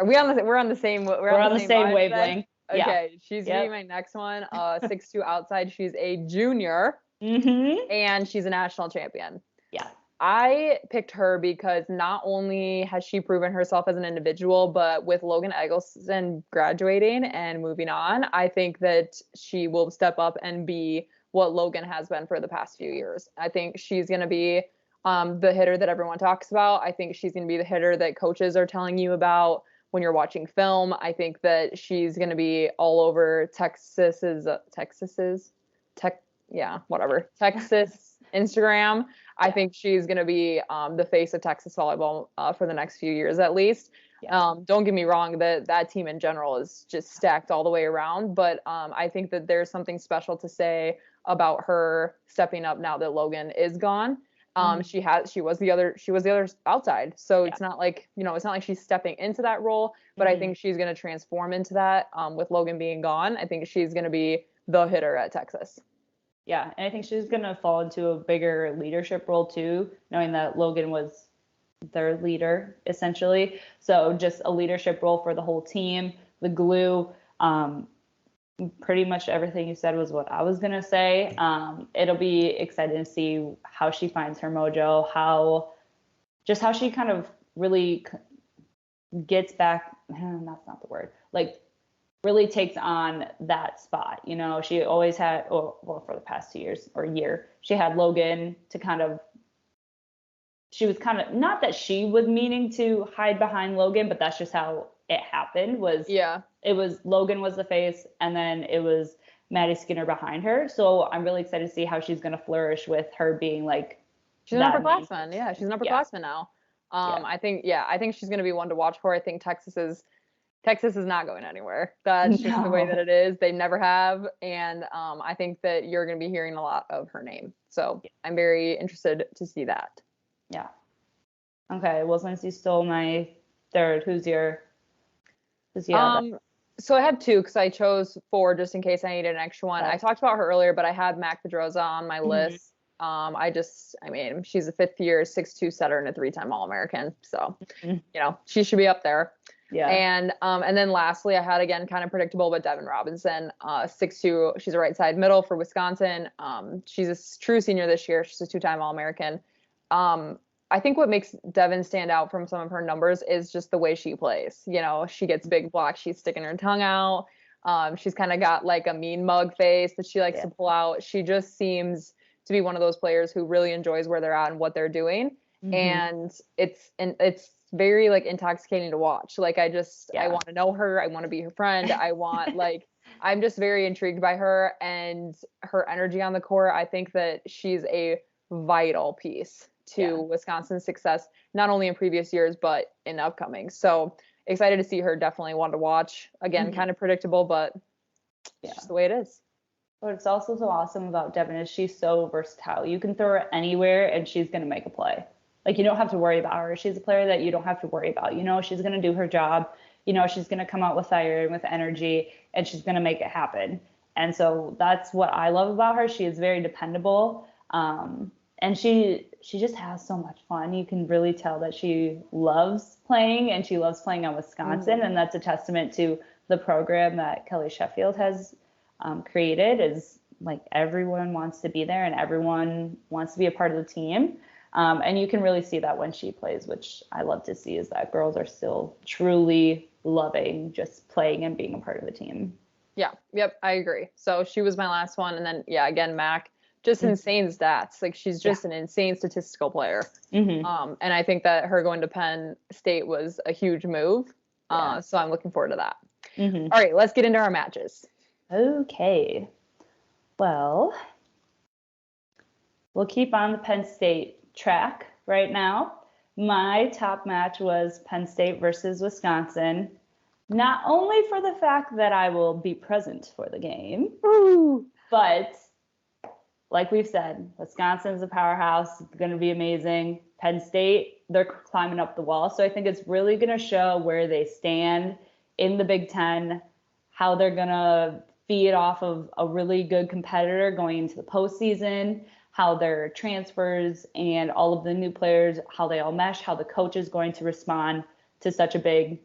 We're on the same wavelength. Okay, she's gonna be my next one. 6'2" outside. She's a junior, and she's a national champion. Yeah. I picked her because not only has she proven herself as an individual, but with Logan Eggleston graduating and moving on, I think that she will step up and be what Logan has been for the past few years. I think she's going to be the hitter that everyone talks about. I think she's going to be the hitter that coaches are telling you about when you're watching film. I think that she's going to be all over Texas Instagram. I think she's going to be the face of Texas volleyball for the next few years at least. Yeah. Don't get me wrong, that team in general is just stacked all the way around, but I think that there's something special to say about her stepping up now that Logan is gone. She was the other outside. So it's not like, it's not like she's stepping into that role, but I think she's going to transform into that with Logan being gone. I think she's going to be the hitter at Texas. Yeah, and I think she's going to fall into a bigger leadership role too, knowing that Logan was their leader essentially. So just a leadership role for the whole team, the glue. Pretty much everything you said was what I was going to say. It'll be exciting to see how she finds her mojo, how she kind of really gets back. That's not the word. Like really takes on that spot. She always had, well, for the past 2 years or year, she had Logan to she was kind of, not that she was meaning to hide behind Logan, but that's just how it happened. It was Logan was the face, and then it was Maddie Skinner behind her. So I'm really excited to see how she's going to flourish with her being like, she's an upperclassman. Yeah, she's an upperclassman now. I think she's going to be one to watch for. I think Texas is not going anywhere. That's just the way that it is. They never have. And I think that you're going to be hearing a lot of her name. So I'm very interested to see that. Yeah. Okay. Well, since you stole my third, who's your so I have two because I chose four just in case I needed an extra one. I talked about her earlier, but I had Mac Pedroza on my list. She's a fifth year 6'2" setter and a 3-time All-American. So, she should be up there. Yeah. And then lastly, I had, again, kind of predictable, but Devin Robinson, 6'2". She's a right side middle for Wisconsin. She's a true senior this year. She's a 2-time All-American. I think what makes Devin stand out from some of her numbers is just the way she plays. She gets big blocks. She's sticking her tongue out. She's kind of got like a mean mug face that she likes to pull out. She just seems to be one of those players who really enjoys where they're at and what they're doing. And it's very like intoxicating to watch. Like I want to know her. I want to be her friend. I'm just very intrigued by her and her energy on the court. I think that she's a vital piece to Wisconsin's success, not only in previous years, but in upcoming. So excited to see her. Definitely one to watch. Again, kind of predictable, but it's just the way it is. What's also so awesome about Devin is she's so versatile. You can throw her anywhere and she's going to make a play. Like you don't have to worry about her. She's a player that you don't have to worry about. She's going to do her job. She's going to come out with fire and with energy, and she's going to make it happen. And so that's what I love about her. She is very dependable. And she just has so much fun. You can really tell that she loves playing, and she loves playing on Wisconsin. And that's a testament to the program that Kelly Sheffield has created. Is like everyone wants to be there and everyone wants to be a part of the team. And you can really see that when she plays, which I love to see, is that girls are still truly loving just playing and being a part of the team. Yeah. Yep. I agree. So she was my last one. And then, again, Mac. Just insane stats. Like she's just an insane statistical player. And I think that her going to Penn State was a huge move. So I'm looking forward to that. All right, let's get into our matches. Okay. Well, we'll keep on the Penn State track right now. My top match was Penn State versus Wisconsin. Not only for the fact that I will be present for the game, but like we've said, Wisconsin's a powerhouse. It's going to be amazing. Penn State, they're climbing up the wall. So I think it's really going to show where they stand in the Big Ten, how they're going to feed off of a really good competitor going into the postseason, how their transfers and all of the new players, how they all mesh, how the coach is going to respond to such a big,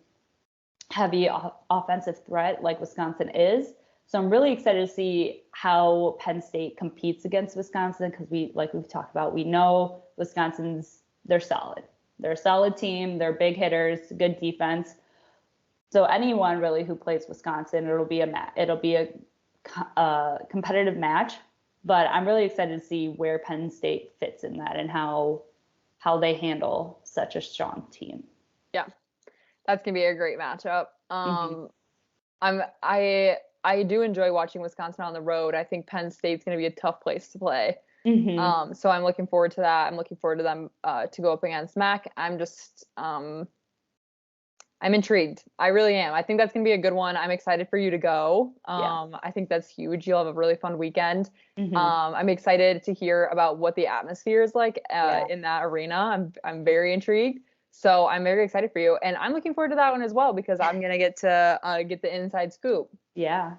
heavy offensive threat like Wisconsin is. So I'm really excited to see how Penn State competes against Wisconsin because we've talked about, we know they're solid. They're a solid team. They're big hitters, good defense. So anyone really who plays Wisconsin, it'll be a competitive match. But I'm really excited to see where Penn State fits in that and how they handle such a strong team. Yeah, that's gonna be a great matchup. I do enjoy watching Wisconsin on the road. I think Penn State's going to be a tough place to play. So I'm looking forward to that. I'm looking forward to them to go up against Mac. I'm intrigued. I really am. I think that's going to be a good one. I'm excited for you to go. I think that's huge. You'll have a really fun weekend. I'm excited to hear about what the atmosphere is like in that arena. I'm very intrigued. So I'm very excited for you. And I'm looking forward to that one as well because I'm going to get the inside scoop. Yeah.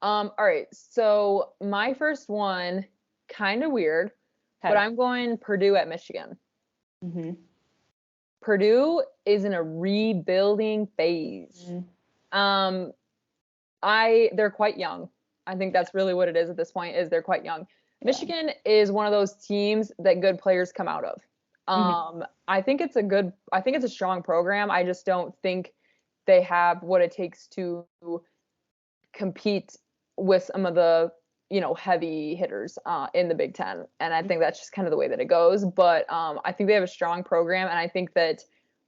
All right. So my first one, kind of weird, but I'm going Purdue at Michigan. Purdue is in a rebuilding phase. They're quite young. I think that's really what it is at this point, is they're quite young. Michigan is one of those teams that good players come out of. I think it's a strong program. I just don't think they have what it takes to compete with some of the, heavy hitters in the Big Ten. And I think that's just kind of the way that it goes. But I think they have a strong program. And I think that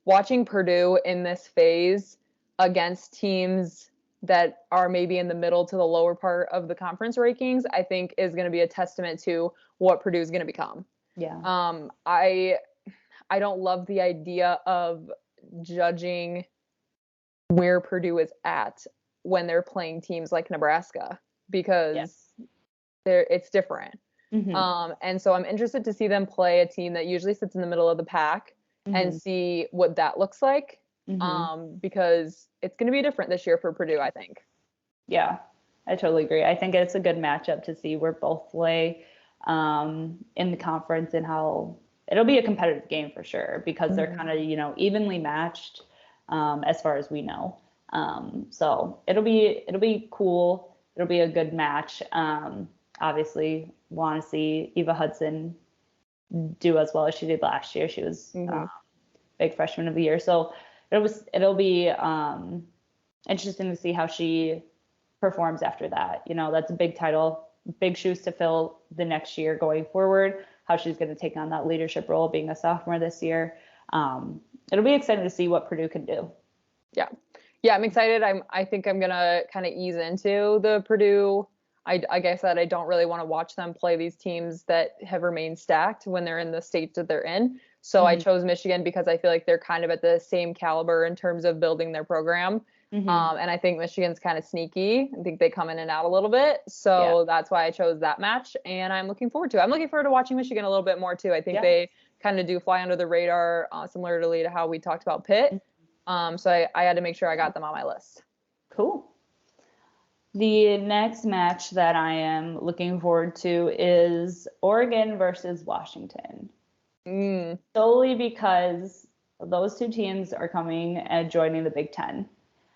watching Purdue in this phase against teams that are maybe in the middle to the lower part of the conference rankings, I think is going to be a testament to what Purdue is going to become. Yeah. I don't love the idea of judging where Purdue is at when they're playing teams like Nebraska, because it's different. And so I'm interested to see them play a team that usually sits in the middle of the pack and see what that looks like. Because it's going to be different this year for Purdue, I think. Yeah, I totally agree. I think it's a good matchup to see where both play in the conference, and how it'll be a competitive game for sure, because they're kind of, evenly matched as far as we know. So it'll be cool. It'll be a good match. Obviously want to see Eva Hudson do as well as she did last year. She was big freshman of the year. So it'll be interesting to see how she performs after that. That's a big title, big shoes to fill the next year going forward, how she's going to take on that leadership role being a sophomore this year. It'll be exciting to see what Purdue can do. Yeah, I'm excited. I think I'm going to kind of ease into the Purdue. Like I said, I don't really want to watch them play these teams that have remained stacked when they're in the states that they're in. So I chose Michigan because I feel like they're kind of at the same caliber in terms of building their program. And I think Michigan's kind of sneaky. I think they come in and out a little bit. So that's why I chose that match. And I'm looking forward to watching Michigan a little bit more too. I think they kind of do fly under the radar, similarly to how we talked about Pitt. So I had to make sure I got them on my list. Cool. The next match that I am looking forward to is Oregon versus Washington. Solely because those two teams are coming and joining the Big Ten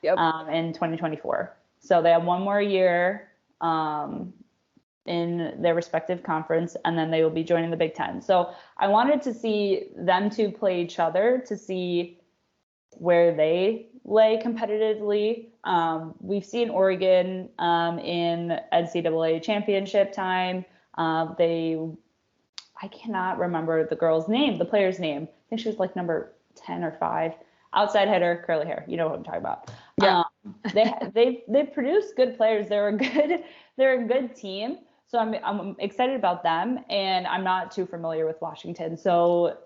in 2024. So they have one more year in their respective conference, and then they will be joining the Big Ten. So I wanted to see them two play each other to see where they lay competitively. We've seen Oregon in NCAA championship time. I cannot remember the player's name. I think she was like number 10 or 5. Outside hitter, curly hair. You know what I'm talking about. Yeah. They produced good players. They're a good team. So I'm excited about them, and I'm not too familiar with Washington. So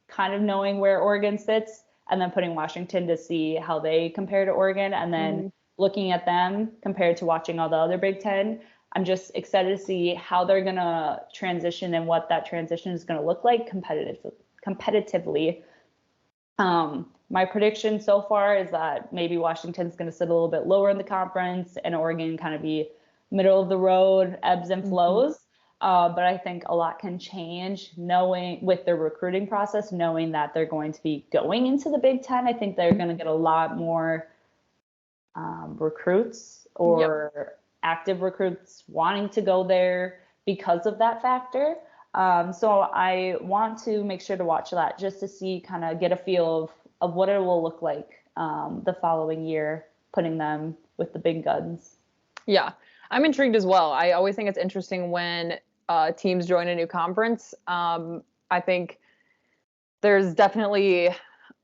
kind of knowing where Oregon sits, and then putting Washington to see how they compare to Oregon, and then looking at them compared to watching all the other Big Ten. I'm just excited to see how they're going to transition and what that transition is going to look like competitively. My prediction so far is that maybe Washington's going to sit a little bit lower in the conference, and Oregon kind of be middle of the road, ebbs and flows. But I think a lot can change with their recruiting process, knowing that they're going to be going into the Big Ten. I think they're going to get a lot more recruits or active recruits wanting to go there because of that factor. So I want to make sure to watch that just to see, kind of get a feel of what it will look like the following year, putting them with the big guns. Yeah, I'm intrigued as well. I always think it's interesting when teams join a new conference. I think there's definitely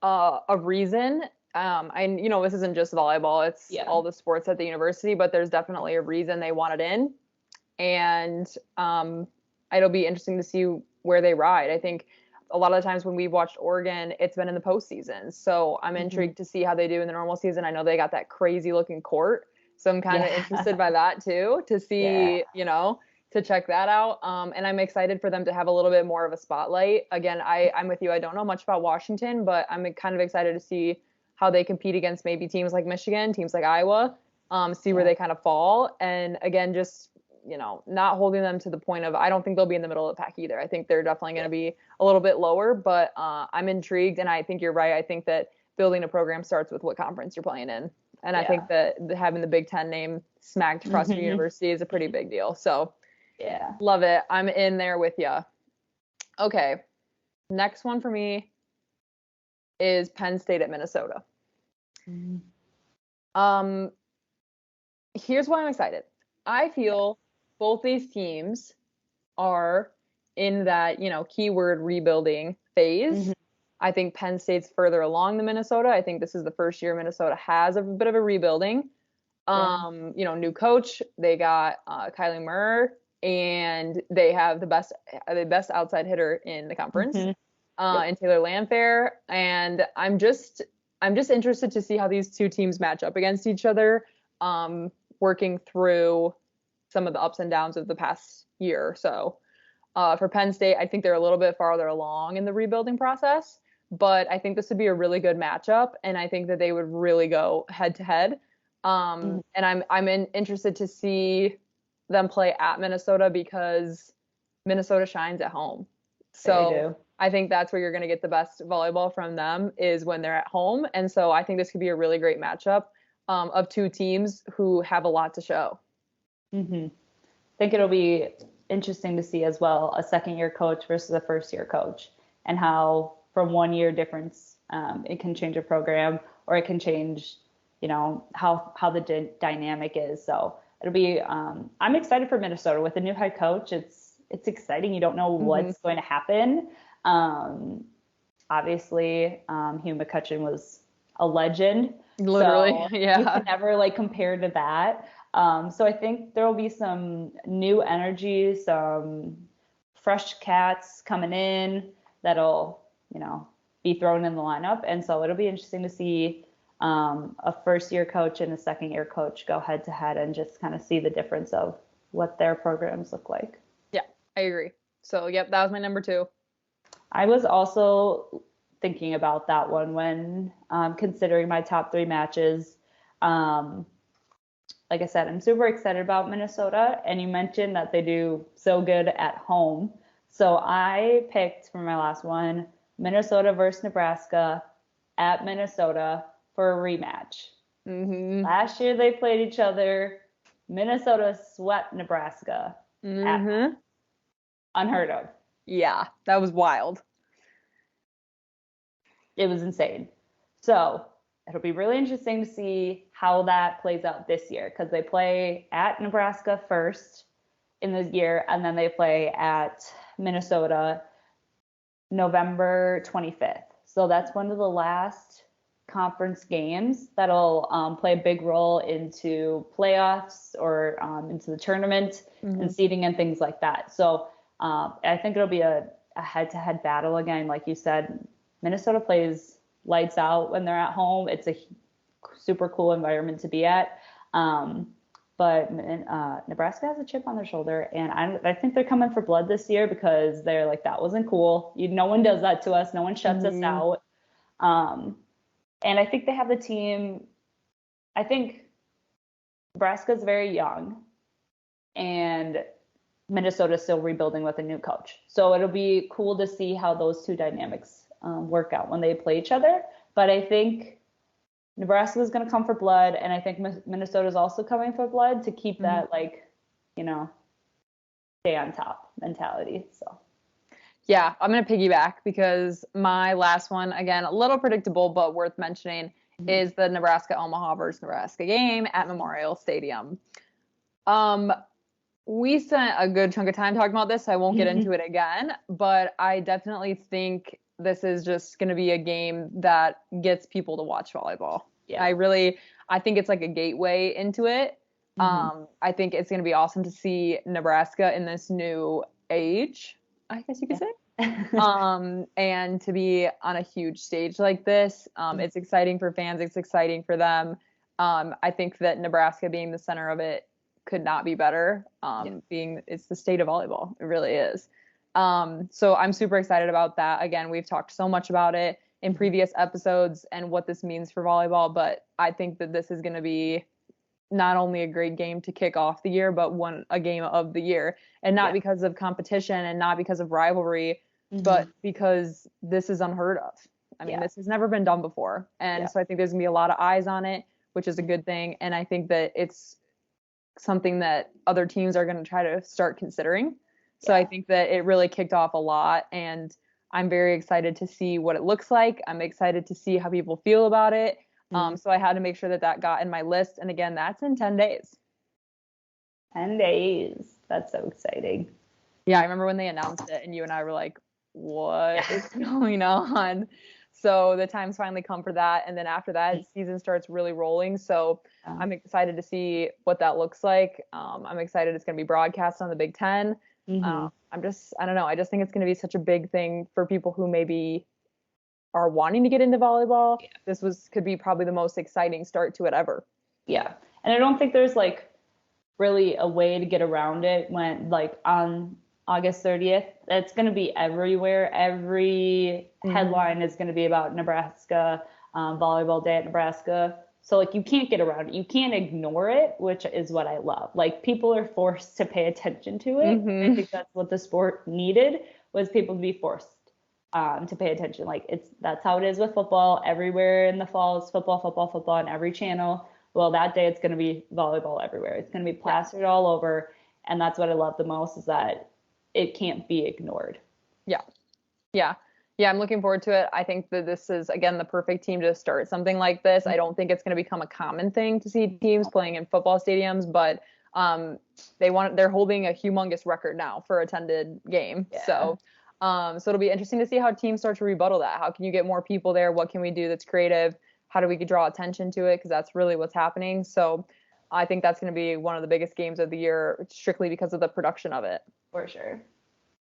a reason. This isn't just volleyball, it's all the sports at the university, but there's definitely a reason they want it in. And it'll be interesting to see where they ride. I think a lot of the times when we've watched Oregon, it's been in the postseason. So I'm intrigued to see how they do in the normal season. I know they got that crazy looking court. So I'm kind of interested by that too, to see, to check that out. And I'm excited for them to have a little bit more of a spotlight. Again, I'm with you. I don't know much about Washington, but I'm kind of excited to see how they compete against maybe teams like Michigan, teams like Iowa, see where they kind of fall. And again, just, not holding them to the point of, I don't think they'll be in the middle of the pack either. I think they're definitely going to be a little bit lower, but I'm intrigued. And I think you're right. I think that building a program starts with what conference you're playing in. And I think that having the Big Ten name smacked across your university is a pretty big deal. So love it. I'm in there with you. Okay. Next one for me is Penn State at Minnesota. Here's why I'm excited. I feel both these teams are in that, keyword rebuilding phase. I think Penn State's further along than Minnesota. I think this is the first year Minnesota has a bit of a rebuilding. New coach. They got Kylie Murr, and they have the best outside hitter in the conference, in Taylor Landfair. And I'm just interested to see how these two teams match up against each other, working through some of the ups and downs of the past year or so. For Penn State, I think they're a little bit farther along in the rebuilding process, but I think this would be a really good matchup, and I think that they would really go head to head. And I'm interested to see them play at Minnesota because Minnesota shines at home. So I think that's where you're going to get the best volleyball from them, is when they're at home. And so I think this could be a really great matchup of two teams who have a lot to show. I think it'll be interesting to see as well a second-year coach versus a first-year coach, and how from 1 year difference it can change a program, or it can change, how the dynamic is. So it'll be I'm excited for Minnesota with a new head coach. It's exciting. You don't know what's going to happen. Obviously, Hugh McCutcheon was a legend. Literally, so you can never compare to that. So I think there will be some new energy, some fresh cats coming in that'll, be thrown in the lineup. And so it'll be interesting to see a first-year coach and a second-year coach go head to head and just kind of see the difference of what their programs look like. Yeah, I agree. So, that was my number 2. I was also thinking about that one when considering my top 3 matches. Like I said, I'm super excited about Minnesota, and you mentioned that they do so good at home. So I picked for my last one, Minnesota versus Nebraska at Minnesota for a rematch. Last year they played each other. Minnesota swept Nebraska. Unheard of. Yeah, that was wild. It was insane. So it'll be really interesting to see how that plays out this year, because they play at Nebraska first in the year, and then they play at Minnesota November 25th. So that's one of the last conference games that'll play a big role into playoffs or into the tournament and seeding and things like that. So I think it'll be a head-to-head battle again. Like you said, Minnesota plays lights out when they're at home. It's a super cool environment to be at. But Nebraska has a chip on their shoulder, and I think they're coming for blood this year, because they're like, that wasn't cool. No one does that to us. No one shuts us out. And I think they have the team. I think Nebraska's very young, and Minnesota's still rebuilding with a new coach. So it'll be cool to see how those two dynamics work out when they play each other. But I think Nebraska is going to come for blood, and I think Minnesota is also coming for blood to keep that, stay on top mentality. So, yeah, I'm going to piggyback, because my last one, again, a little predictable but worth mentioning, is the Nebraska Omaha versus Nebraska game at Memorial Stadium. We spent a good chunk of time talking about this, so I won't get into it again, but I definitely think this is just going to be a game that gets people to watch volleyball. Yeah. I think it's like a gateway into it. I think it's going to be awesome to see Nebraska in this new age, I guess you could say. And to be on a huge stage like this, it's exciting for fans. It's exciting for them. I think that Nebraska being the center of it could not be better. It's the state of volleyball. It really is. So I'm super excited about that. Again, we've talked so much about it in previous episodes and what this means for volleyball, but I think that this is going to be not only a great game to kick off the year, but a game of the year, and not because of competition and not because of rivalry, but because this is unheard of. I mean, this has never been done before. And so I think there's gonna be a lot of eyes on it, which is a good thing. And I think that it's something that other teams are going to try to start considering. So I think that it really kicked off a lot, and I'm very excited to see what it looks like. I'm excited to see how people feel about it. So I had to make sure that got in my list. And again, that's in 10 days. 10 days. That's so exciting. Yeah, I remember when they announced it and you and I were like, what is going on? So the time's finally come for that. And then after that, season starts really rolling. So I'm excited to see what that looks like. I'm excited it's going to be broadcast on the Big Ten. I don't know. I just think it's going to be such a big thing for people who maybe are wanting to get into volleyball. This could be probably the most exciting start to it ever. Yeah. And I don't think there's like really a way to get around it when like on August 30th, it's going to be everywhere. Every headline is going to be about Nebraska, volleyball day at Nebraska. So like you can't get around it. You can't ignore it, which is what I love. Like people are forced to pay attention to it. I think that's what the sport needed, was people to be forced to pay attention. Like that's how it is with football. Everywhere in the fall is football on every channel. Well, that day it's going to be volleyball everywhere. It's going to be plastered all over. And that's what I love the most, is that it can't be ignored. Yeah, I'm looking forward to it. I think that this is, again, the perfect team to start something like this. I don't think it's going to become a common thing to see teams playing in football stadiums, but they're holding a humongous record now for attended game. So it'll be interesting to see how teams start to rebuttal that. How can you get more people there? What can we do that's creative? How do we draw attention to it? Because that's really what's happening. So I think that's going to be one of the biggest games of the year, strictly because of the production of it. For sure.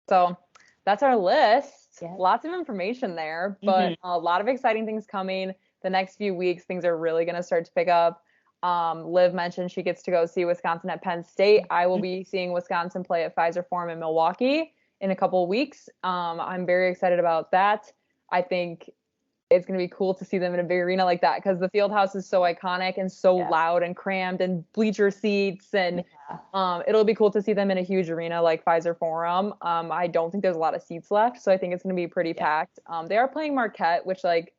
So that's our list. Lots of information there, but a lot of exciting things coming. The next few weeks, things are really going to start to pick up. Liv mentioned she gets to go see Wisconsin at Penn State. I will be seeing Wisconsin play at Pfizer Forum in Milwaukee in a couple of weeks. I'm very excited about that. I think it's going to be cool to see them in a big arena like that, because the field house is so iconic and so loud and crammed, and bleacher seats, and it'll be cool to see them in a huge arena like Pfizer Forum. I don't think there's a lot of seats left, so I think it's going to be pretty packed. They are playing Marquette, which like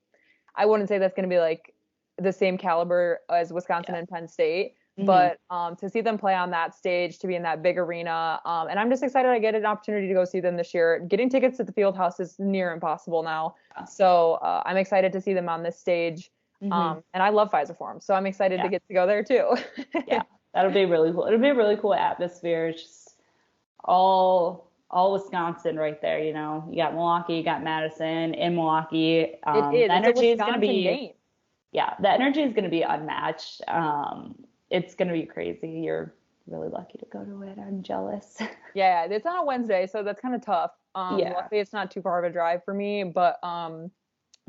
I wouldn't say that's going to be like the same caliber as Wisconsin and Penn State, but to see them play on that stage, to be in that big arena, and I'm just excited I get an opportunity to go see them this year. Getting tickets at the field house is near impossible now, so I'm excited to see them on this stage, and I love Pfizer Forum, so I'm excited to get to go there too. That'll be really cool. It'll be a really cool atmosphere. It's just all Wisconsin right there, you know. You got Milwaukee, you got Madison in Milwaukee. It is. The energy is going to be game. Yeah, the energy is going to be unmatched. It's going to be crazy. You're really lucky to go to it. I'm jealous. Yeah, it's on a Wednesday, so that's kind of tough. Luckily, it's not too far of a drive for me, but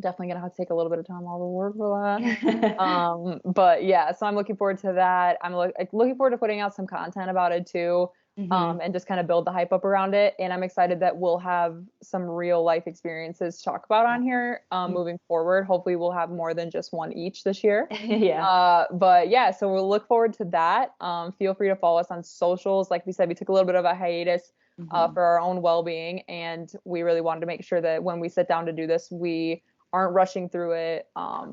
definitely going to have to take a little bit of time off of work for that. But yeah, so I'm looking forward to that. I'm looking forward to putting out some content about it too. And just kind of build the hype up around it. And I'm excited that we'll have some real life experiences to talk about on here moving forward. Hopefully we'll have more than just one each this year. But yeah, so we'll look forward to that. Feel free to follow us on socials. Like we said, we took a little bit of a hiatus for our own well-being. And we really wanted to make sure that when we sit down to do this, we aren't rushing through it.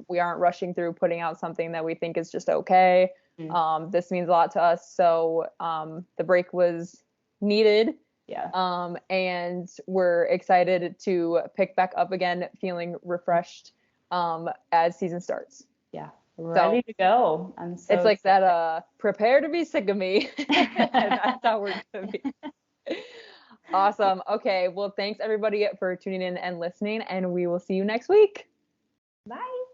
We aren't rushing through putting out something that we think is just okay. This means a lot to us. So the break was needed. And we're excited to pick back up again, feeling refreshed as season starts. Ready to go. I'm so it's like excited. That prepare to be sick of me. That's how we're gonna be. Awesome. Okay, well, thanks everybody for tuning in and listening, and we will see you next week. Bye.